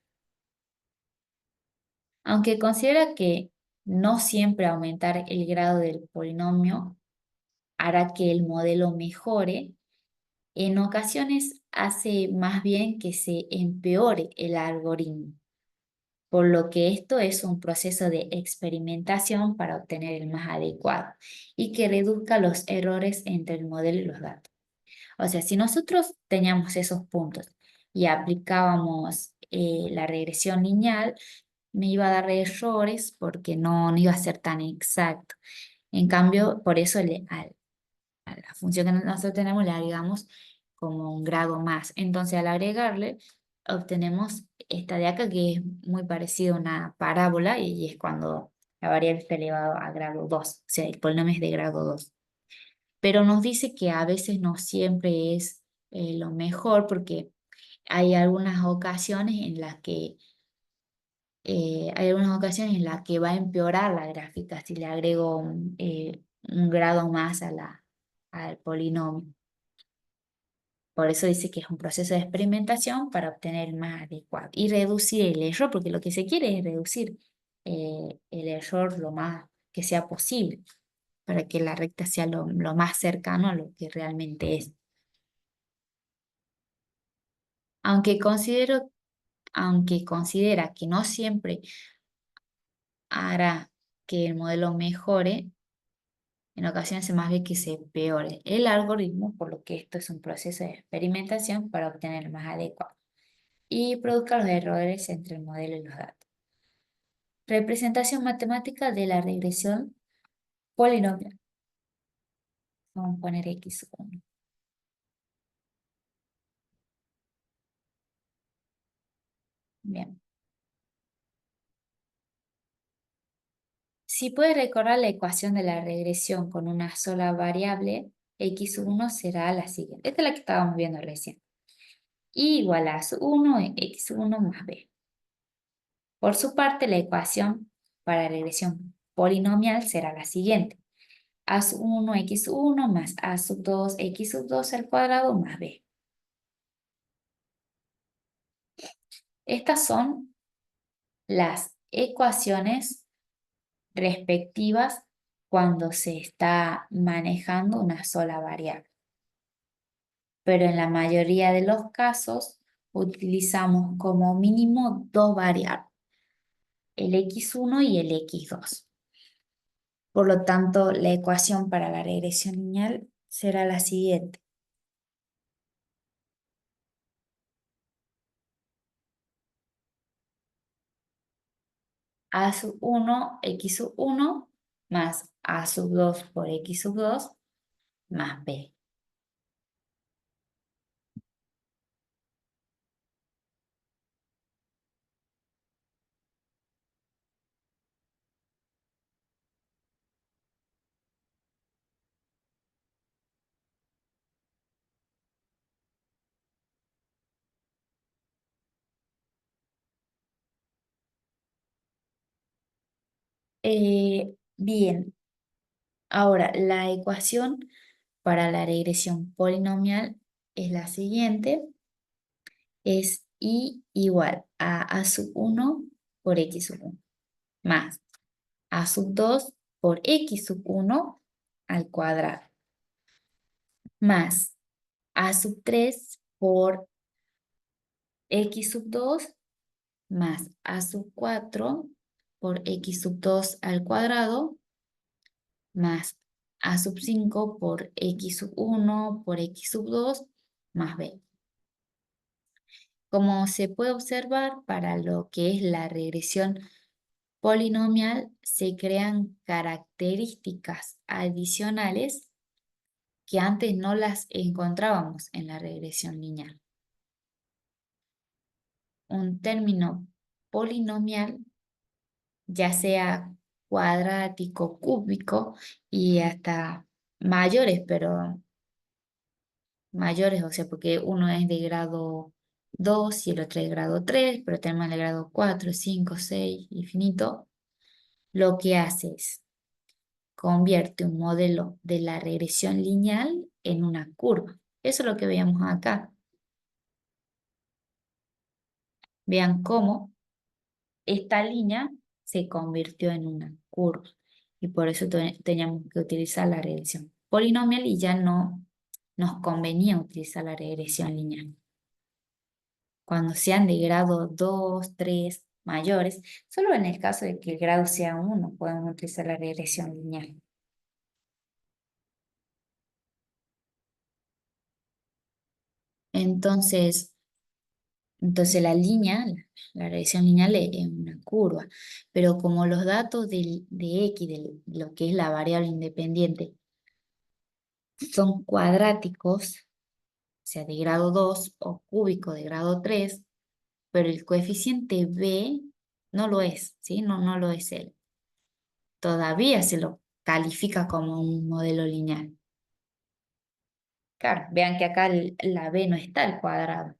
Aunque considera que no siempre aumentar el grado del polinomio hará que el modelo mejore, en ocasiones hace más bien que se empeore el algoritmo, por lo que esto es un proceso de experimentación para obtener el más adecuado y que reduzca los errores entre el modelo y los datos. O sea, si nosotros teníamos esos puntos y aplicábamos la regresión lineal, me iba a dar errores porque no iba a ser tan exacto. En cambio, por eso a la función que nosotros tenemos le agregamos como un grado más. Entonces, al agregarle, obtenemos esta de acá que es muy parecida a una parábola y es cuando la variable está elevada a grado 2, o sea, el polinomio es de grado 2. Pero nos dice que a veces no siempre es lo mejor porque hay algunas ocasiones en las que va a empeorar la gráfica si le agrego un grado más al polinomio. Por eso dice que es un proceso de experimentación para obtener el más adecuado y reducir el error, porque lo que se quiere es reducir el error lo más que sea posible para que la recta sea lo más cercano a lo que realmente es. Aunque aunque considera que no siempre hará que el modelo mejore, en ocasiones se más ve que se empeore el algoritmo, por lo que esto es un proceso de experimentación para obtener el más adecuado y produzca los errores entre el modelo y los datos. Representación matemática de la regresión polinomial. Vamos a poner x1. Bien. Si puedes recordar la ecuación de la regresión con una sola variable, x1 será la siguiente. Esta es la que estábamos viendo recién. Y igual a su1 x1 más b. Por su parte, la ecuación para regresión polinomial será la siguiente. A sub 1 x1 más a sub 2 x sub 2 al cuadrado más b. Estas son las ecuaciones respectivas cuando se está manejando una sola variable. Pero en la mayoría de los casos utilizamos como mínimo dos variables, el x1 y el x2. Por lo tanto, la ecuación para la regresión lineal será la siguiente. A sub 1, x sub 1 más a sub 2 por x sub 2 más b. Bien, ahora la ecuación para la regresión polinomial es la siguiente. Es y igual a sub 1 por x sub 1 más a sub 2 por x sub 1 al cuadrado más a sub 3 por x sub 2 más a sub 4 por x sub 2 al cuadrado más a sub 5 por x sub 1 por x sub 2 más b. Como se puede observar, para lo que es la regresión polinomial se crean características adicionales que antes no las encontrábamos en la regresión lineal. Un término polinomial, ya sea cuadrático, cúbico y hasta mayores, pero mayores, o sea, porque uno es de grado 2 y el otro es de grado 3, pero tenemos el de grado 4, 5, 6, infinito, lo que hace es convierte un modelo de la regresión lineal en una curva. Eso es lo que veíamos acá. Vean cómo esta línea se convirtió en una curva y por eso teníamos que utilizar la regresión polinomial y ya no nos convenía utilizar la regresión lineal. Cuando sean de grado 2, 3 mayores, solo en el caso de que el grado sea 1 podemos utilizar la regresión lineal. Entonces, la línea, la regresión lineal es una curva, pero como los datos de X, de lo que es la variable independiente, son cuadráticos, o sea, de grado 2 o cúbico de grado 3, pero el coeficiente B no lo es, ¿sí? No lo es él. Todavía se lo califica como un modelo lineal. Claro, vean que acá la B no está al cuadrado,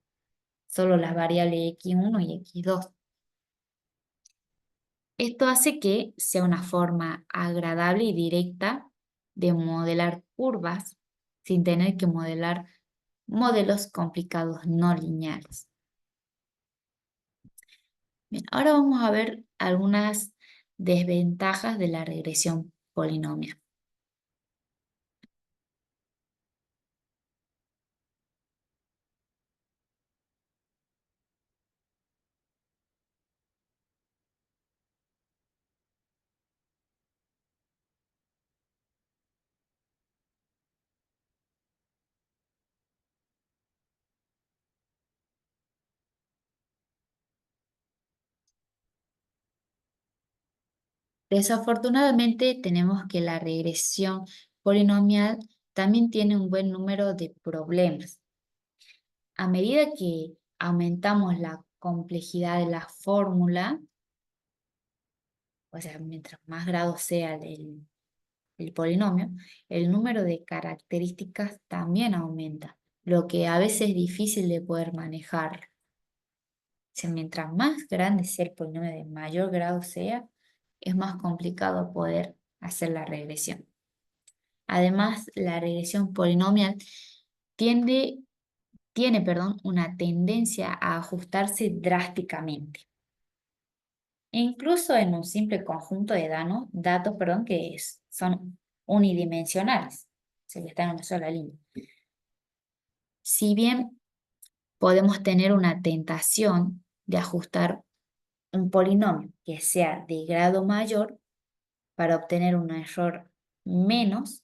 solo las variables x1 y x2. Esto hace que sea una forma agradable y directa de modelar curvas sin tener que modelar modelos complicados no lineales. Bien, ahora vamos a ver algunas desventajas de la regresión polinomial. Desafortunadamente tenemos que la regresión polinomial también tiene un buen número de problemas. A medida que aumentamos la complejidad de la fórmula, o sea, mientras más grado sea el polinomio, el número de características también aumenta, lo que a veces es difícil de poder manejar. O sea, mientras más grande sea el polinomio, de mayor grado sea, es más complicado poder hacer la regresión. Además, la regresión polinomial tiene, una tendencia a ajustarse drásticamente. E incluso en un simple conjunto de datos que son unidimensionales, se que están en una sola línea. Si bien podemos tener una tentación de ajustar un polinomio que sea de grado mayor para obtener un error menos,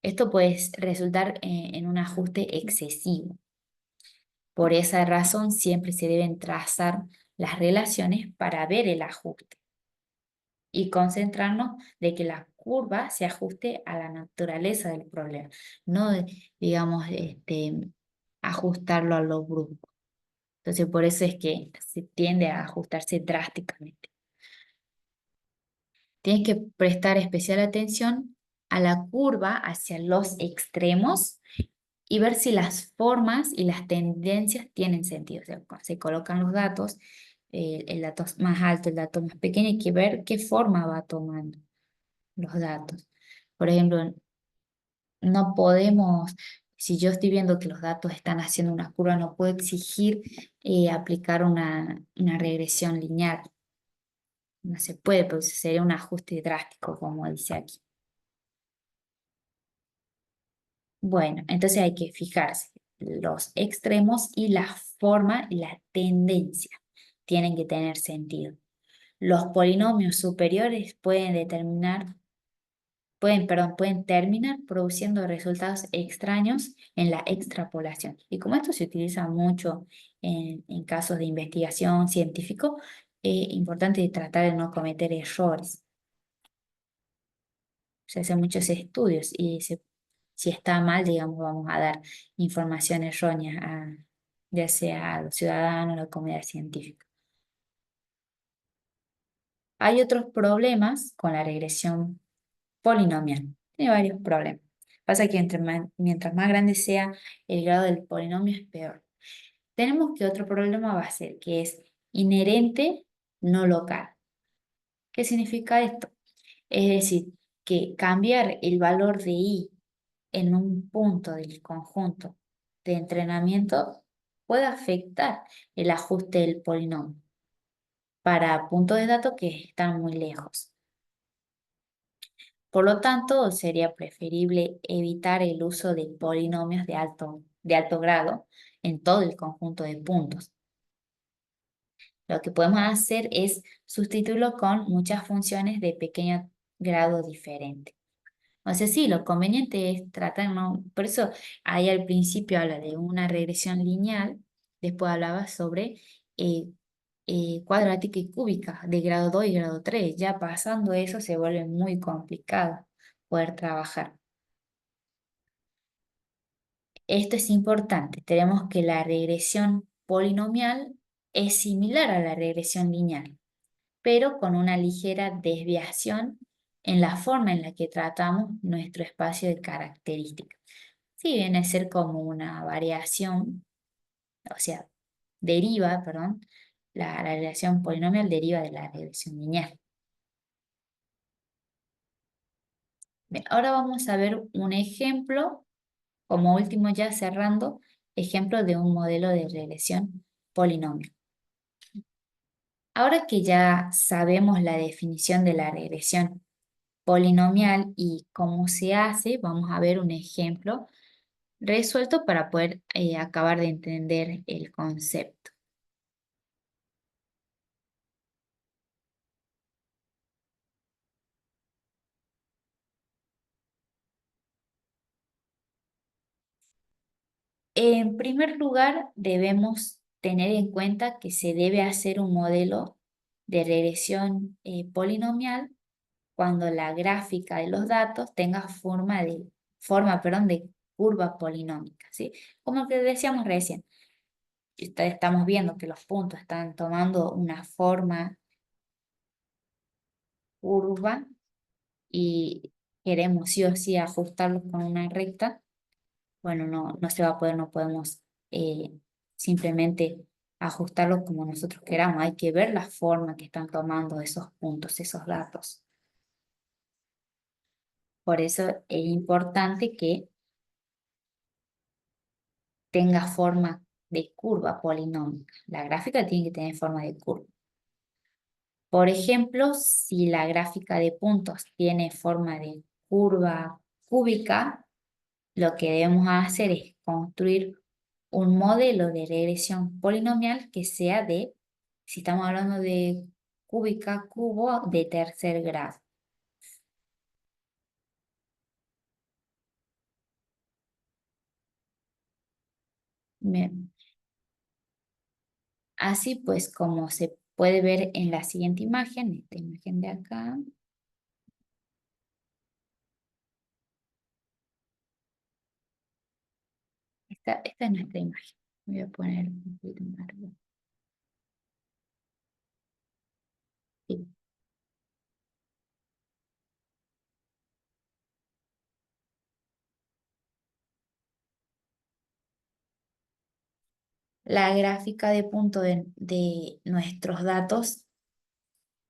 esto puede resultar en un ajuste excesivo. Por esa razón siempre se deben trazar las relaciones para ver el ajuste y concentrarnos de que la curva se ajuste a la naturaleza del problema, no digamos ajustarlo a lo brusco. Entonces por eso es que se tiende a ajustarse drásticamente. Tienes que prestar especial atención a la curva hacia los extremos y ver si las formas y las tendencias tienen sentido. O sea, cuando se colocan los datos, el dato más alto, el dato más pequeño, hay que ver qué forma va tomando los datos. Por ejemplo, no podemos, si yo estoy viendo que los datos están haciendo una curva, no puedo exigir aplicar una regresión lineal. No se puede, porque sería un ajuste drástico, como dice aquí. Bueno, entonces hay que fijarse. los extremos y la forma y la tendencia tienen que tener sentido. Los polinomios superiores pueden terminar produciendo resultados extraños en la extrapolación. Y como esto se utiliza mucho en casos de investigación científico, es importante tratar de no cometer errores. Se hacen muchos estudios y si está mal, digamos, vamos a dar información errónea ya sea a los ciudadanos o a la comunidad científica. Hay otros problemas con la regresión polinomial. Tiene varios problemas. Pasa que mientras más grande sea el grado del polinomio es peor. Tenemos que otro problema va a ser que es inherente no local. ¿Qué significa esto? Es decir, que cambiar el valor de i en un punto del conjunto de entrenamiento puede afectar el ajuste del polinomio para puntos de datos que están muy lejos. Por lo tanto, sería preferible evitar el uso de polinomios de alto grado en todo el conjunto de puntos. Lo que podemos hacer es sustituirlo con muchas funciones de pequeño grado diferente. O sea, sí, lo conveniente es tratar, ¿no? Por eso ahí al principio habla de una regresión lineal, después hablaba sobre eh, cuadrática y cúbica de grado 2 y grado 3. Ya pasando eso se vuelve muy complicado poder trabajar. Esto es importante, tenemos que la regresión polinomial es similar a la regresión lineal, pero con una ligera desviación en la forma en la que tratamos nuestro espacio de características. Sí, viene a ser como una variación, o sea, deriva, perdón, la regresión polinomial deriva de la regresión lineal. Bien, ahora vamos a ver un ejemplo, como último ya cerrando, ejemplo de un modelo de regresión polinomial. Ahora que ya sabemos la definición de la regresión polinomial y cómo se hace, vamos a ver un ejemplo resuelto para poder acabar de entender el concepto. En primer lugar, debemos tener en cuenta que se debe hacer un modelo de regresión polinomial cuando la gráfica de los datos tenga forma, de curva polinómica, ¿sí? Como que decíamos recién, estamos viendo que los puntos están tomando una forma curva y queremos sí o sí ajustarlos con una recta. Bueno, no se va a poder, no podemos eh, simplemente ajustarlo como nosotros queramos. Hay que ver la forma que están tomando esos puntos, esos datos. Por eso es importante que tenga forma de curva polinómica. La gráfica tiene que tener forma de curva. Por ejemplo, si la gráfica de puntos tiene forma de curva cúbica, lo que debemos hacer es construir un modelo de regresión polinomial que sea si estamos hablando de cúbica, cubo de tercer grado. Bien. Así pues, como se puede ver en la siguiente imagen, esta imagen de acá, esta es nuestra imagen. Voy a poner un poquito más arriba. Sí. La gráfica de punto de nuestros datos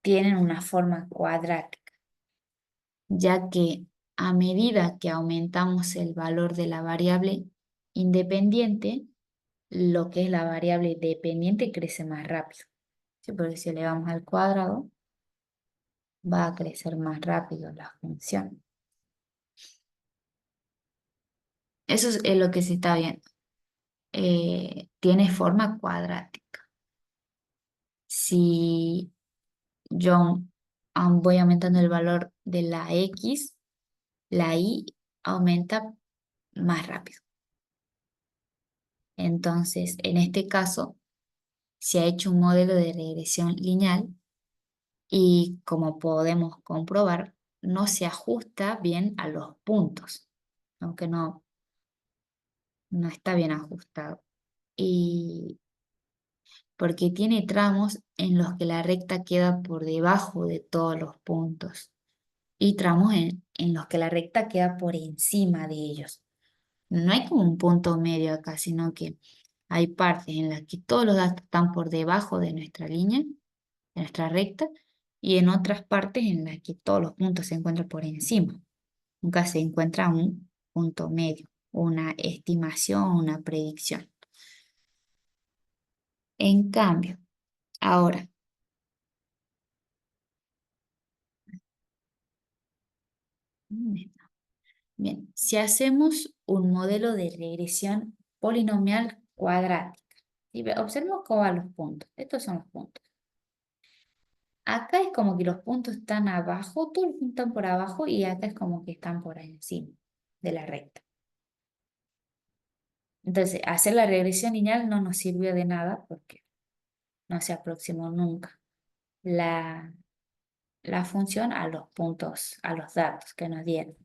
tienen una forma cuadrática, ya que a medida que aumentamos el valor de la variable independiente, lo que es la variable dependiente crece más rápido. ¿Sí? Porque si elevamos al cuadrado, va a crecer más rápido la función. Eso es lo que se está viendo. tiene forma cuadrática. Si yo voy aumentando el valor de la X, la Y aumenta más rápido. Entonces, en este caso, se ha hecho un modelo de regresión lineal y como podemos comprobar, no se ajusta bien a los puntos, aunque no está bien ajustado. Y porque tiene tramos en los que la recta queda por debajo de todos los puntos y tramos en los que la recta queda por encima de ellos. No hay como un punto medio acá, sino que hay partes en las que todos los datos están por debajo de nuestra línea, de nuestra recta, y en otras partes en las que todos los puntos se encuentran por encima. Nunca se encuentra un punto medio, una estimación, una predicción. En cambio, ahora, bien, si hacemos un modelo de regresión polinomial cuadrática, y observemos cómo van los puntos. Estos son los puntos. Acá es como que los puntos están abajo, todos los puntos están por abajo y acá es como que están por encima de la recta. Entonces, hacer la regresión lineal no nos sirvió de nada porque no se aproximó nunca la, la función a los puntos, a los datos que nos dieron.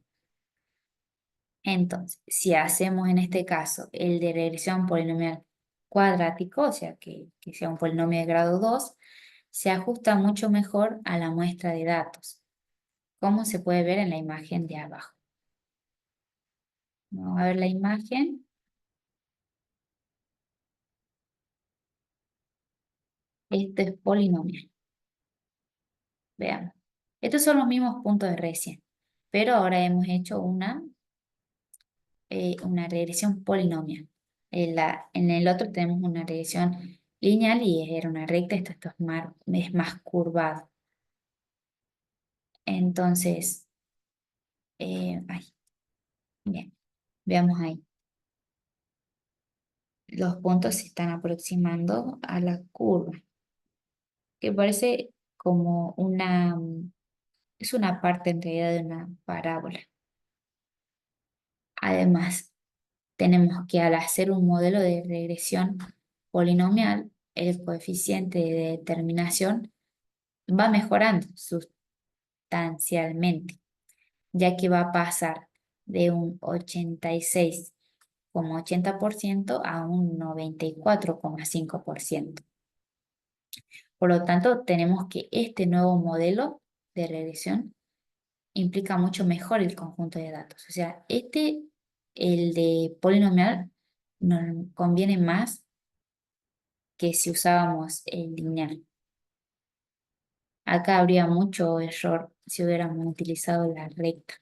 Entonces, si hacemos en este caso el de regresión polinomial cuadrático, o sea que sea un polinomio de grado 2, se ajusta mucho mejor a la muestra de datos, como se puede ver en la imagen de abajo. Vamos a ver la imagen. Este es polinomial. Veamos. Estos son los mismos puntos de recién, pero ahora hemos hecho una regresión polinomial. En el otro tenemos una regresión lineal y era una recta, esto es más curvado. Entonces, bien, veamos ahí. Los puntos se están aproximando a la curva, que parece como es una parte en realidad de una parábola. Además, tenemos que al hacer un modelo de regresión polinomial, el coeficiente de determinación va mejorando sustancialmente, ya que va a pasar de un 86,80% a un 94,5%. Por lo tanto, tenemos que este nuevo modelo de regresión implica mucho mejor el conjunto de datos. O sea, el de polinomial, nos conviene más que si usábamos el lineal. Acá habría mucho error si hubiéramos utilizado la recta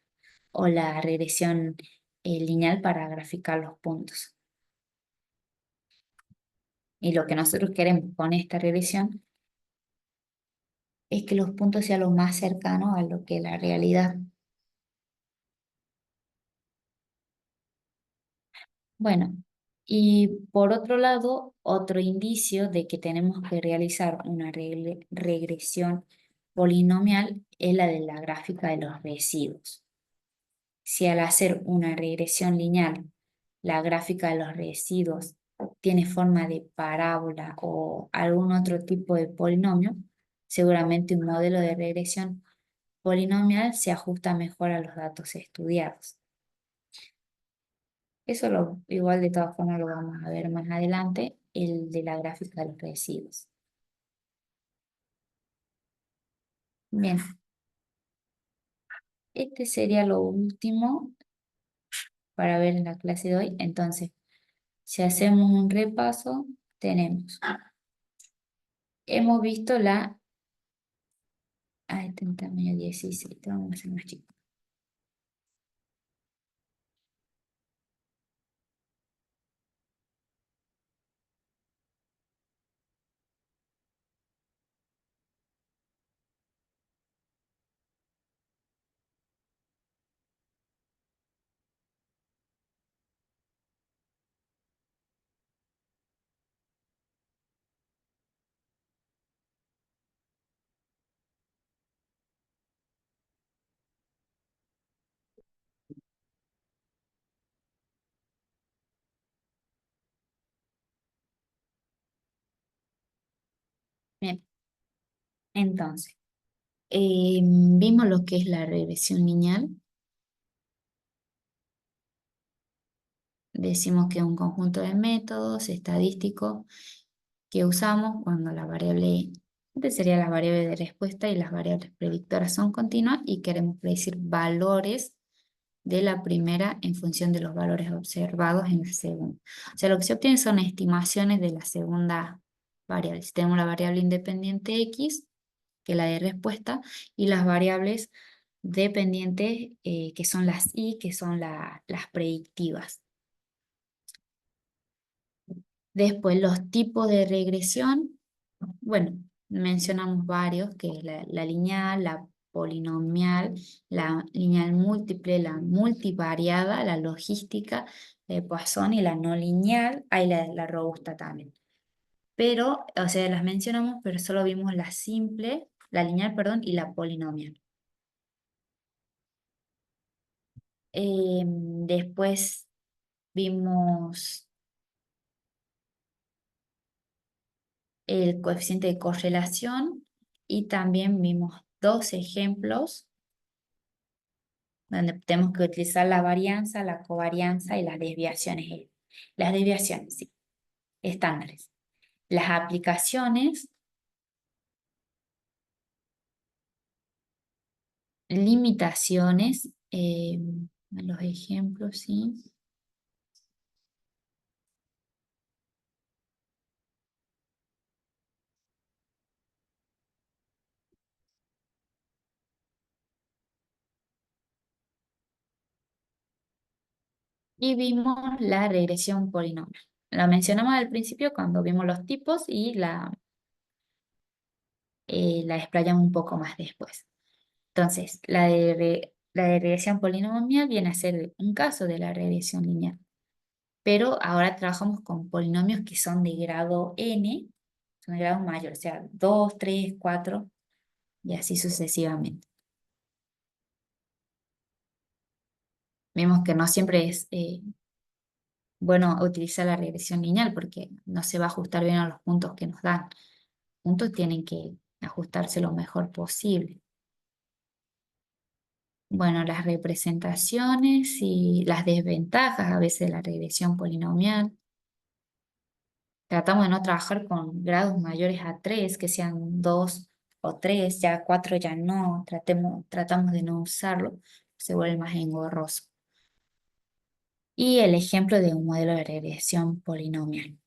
o la regresión lineal para graficar los puntos. Y lo que nosotros queremos con esta regresión es que los puntos sean lo más cercanos a lo que es la realidad. Bueno, y por otro lado, otro indicio de que tenemos que realizar una regresión polinomial es la de la gráfica de los residuos. Si al hacer una regresión lineal, la gráfica de los residuos tiene forma de parábola o algún otro tipo de polinomio, seguramente un modelo de regresión polinomial se ajusta mejor a los datos estudiados. Eso igual de todas formas lo vamos a ver más adelante, el de la gráfica de los residuos. Bien, este sería lo último para ver en la clase de hoy. Entonces, si hacemos un repaso, hemos visto este en tamaño 16, vamos a hacer más chico. Bien, entonces, vimos lo que es la regresión lineal. Decimos que es un conjunto de métodos estadísticos que usamos cuando la variable, este sería la variable de respuesta y las variables predictoras son continuas y queremos predecir valores de la primera en función de los valores observados en la segunda. O sea, lo que se obtiene son estimaciones de la segunda variable. Si tenemos la variable independiente X, que es la de respuesta, y las variables dependientes, que son las Y, que son las predictivas. Después, los tipos de regresión, bueno, mencionamos varios, que es la lineal, la polinomial, la lineal múltiple, la multivariada, la logística de Poisson y la no lineal, hay la robusta también. Pero, o sea, las mencionamos, pero solo vimos la simple, la lineal, perdón, y la polinomial. Después vimos el coeficiente de correlación y también vimos dos ejemplos donde tenemos que utilizar la varianza, la covarianza y las desviaciones. Las desviaciones, sí, estándares. Las aplicaciones, limitaciones, los ejemplos, sí. Y vimos la regresión polinomial. La mencionamos al principio cuando vimos los tipos y la explayamos un poco más después. Entonces, la de regresión polinomial viene a ser un caso de la regresión lineal. Pero ahora trabajamos con polinomios que son de grado n, son de grado mayor, o sea, 2, 3, 4 y así sucesivamente. Vemos que no siempre es bueno utilizar la regresión lineal porque no se va a ajustar bien a los puntos que nos dan. Los puntos tienen que ajustarse lo mejor posible. Bueno, las representaciones y las desventajas a veces de la regresión polinomial. Tratamos de no trabajar con grados mayores a 3, que sean 2 o 3, ya 4 ya no, tratamos de no usarlo, se vuelve más engorroso. Y el ejemplo de un modelo de regresión polinomial.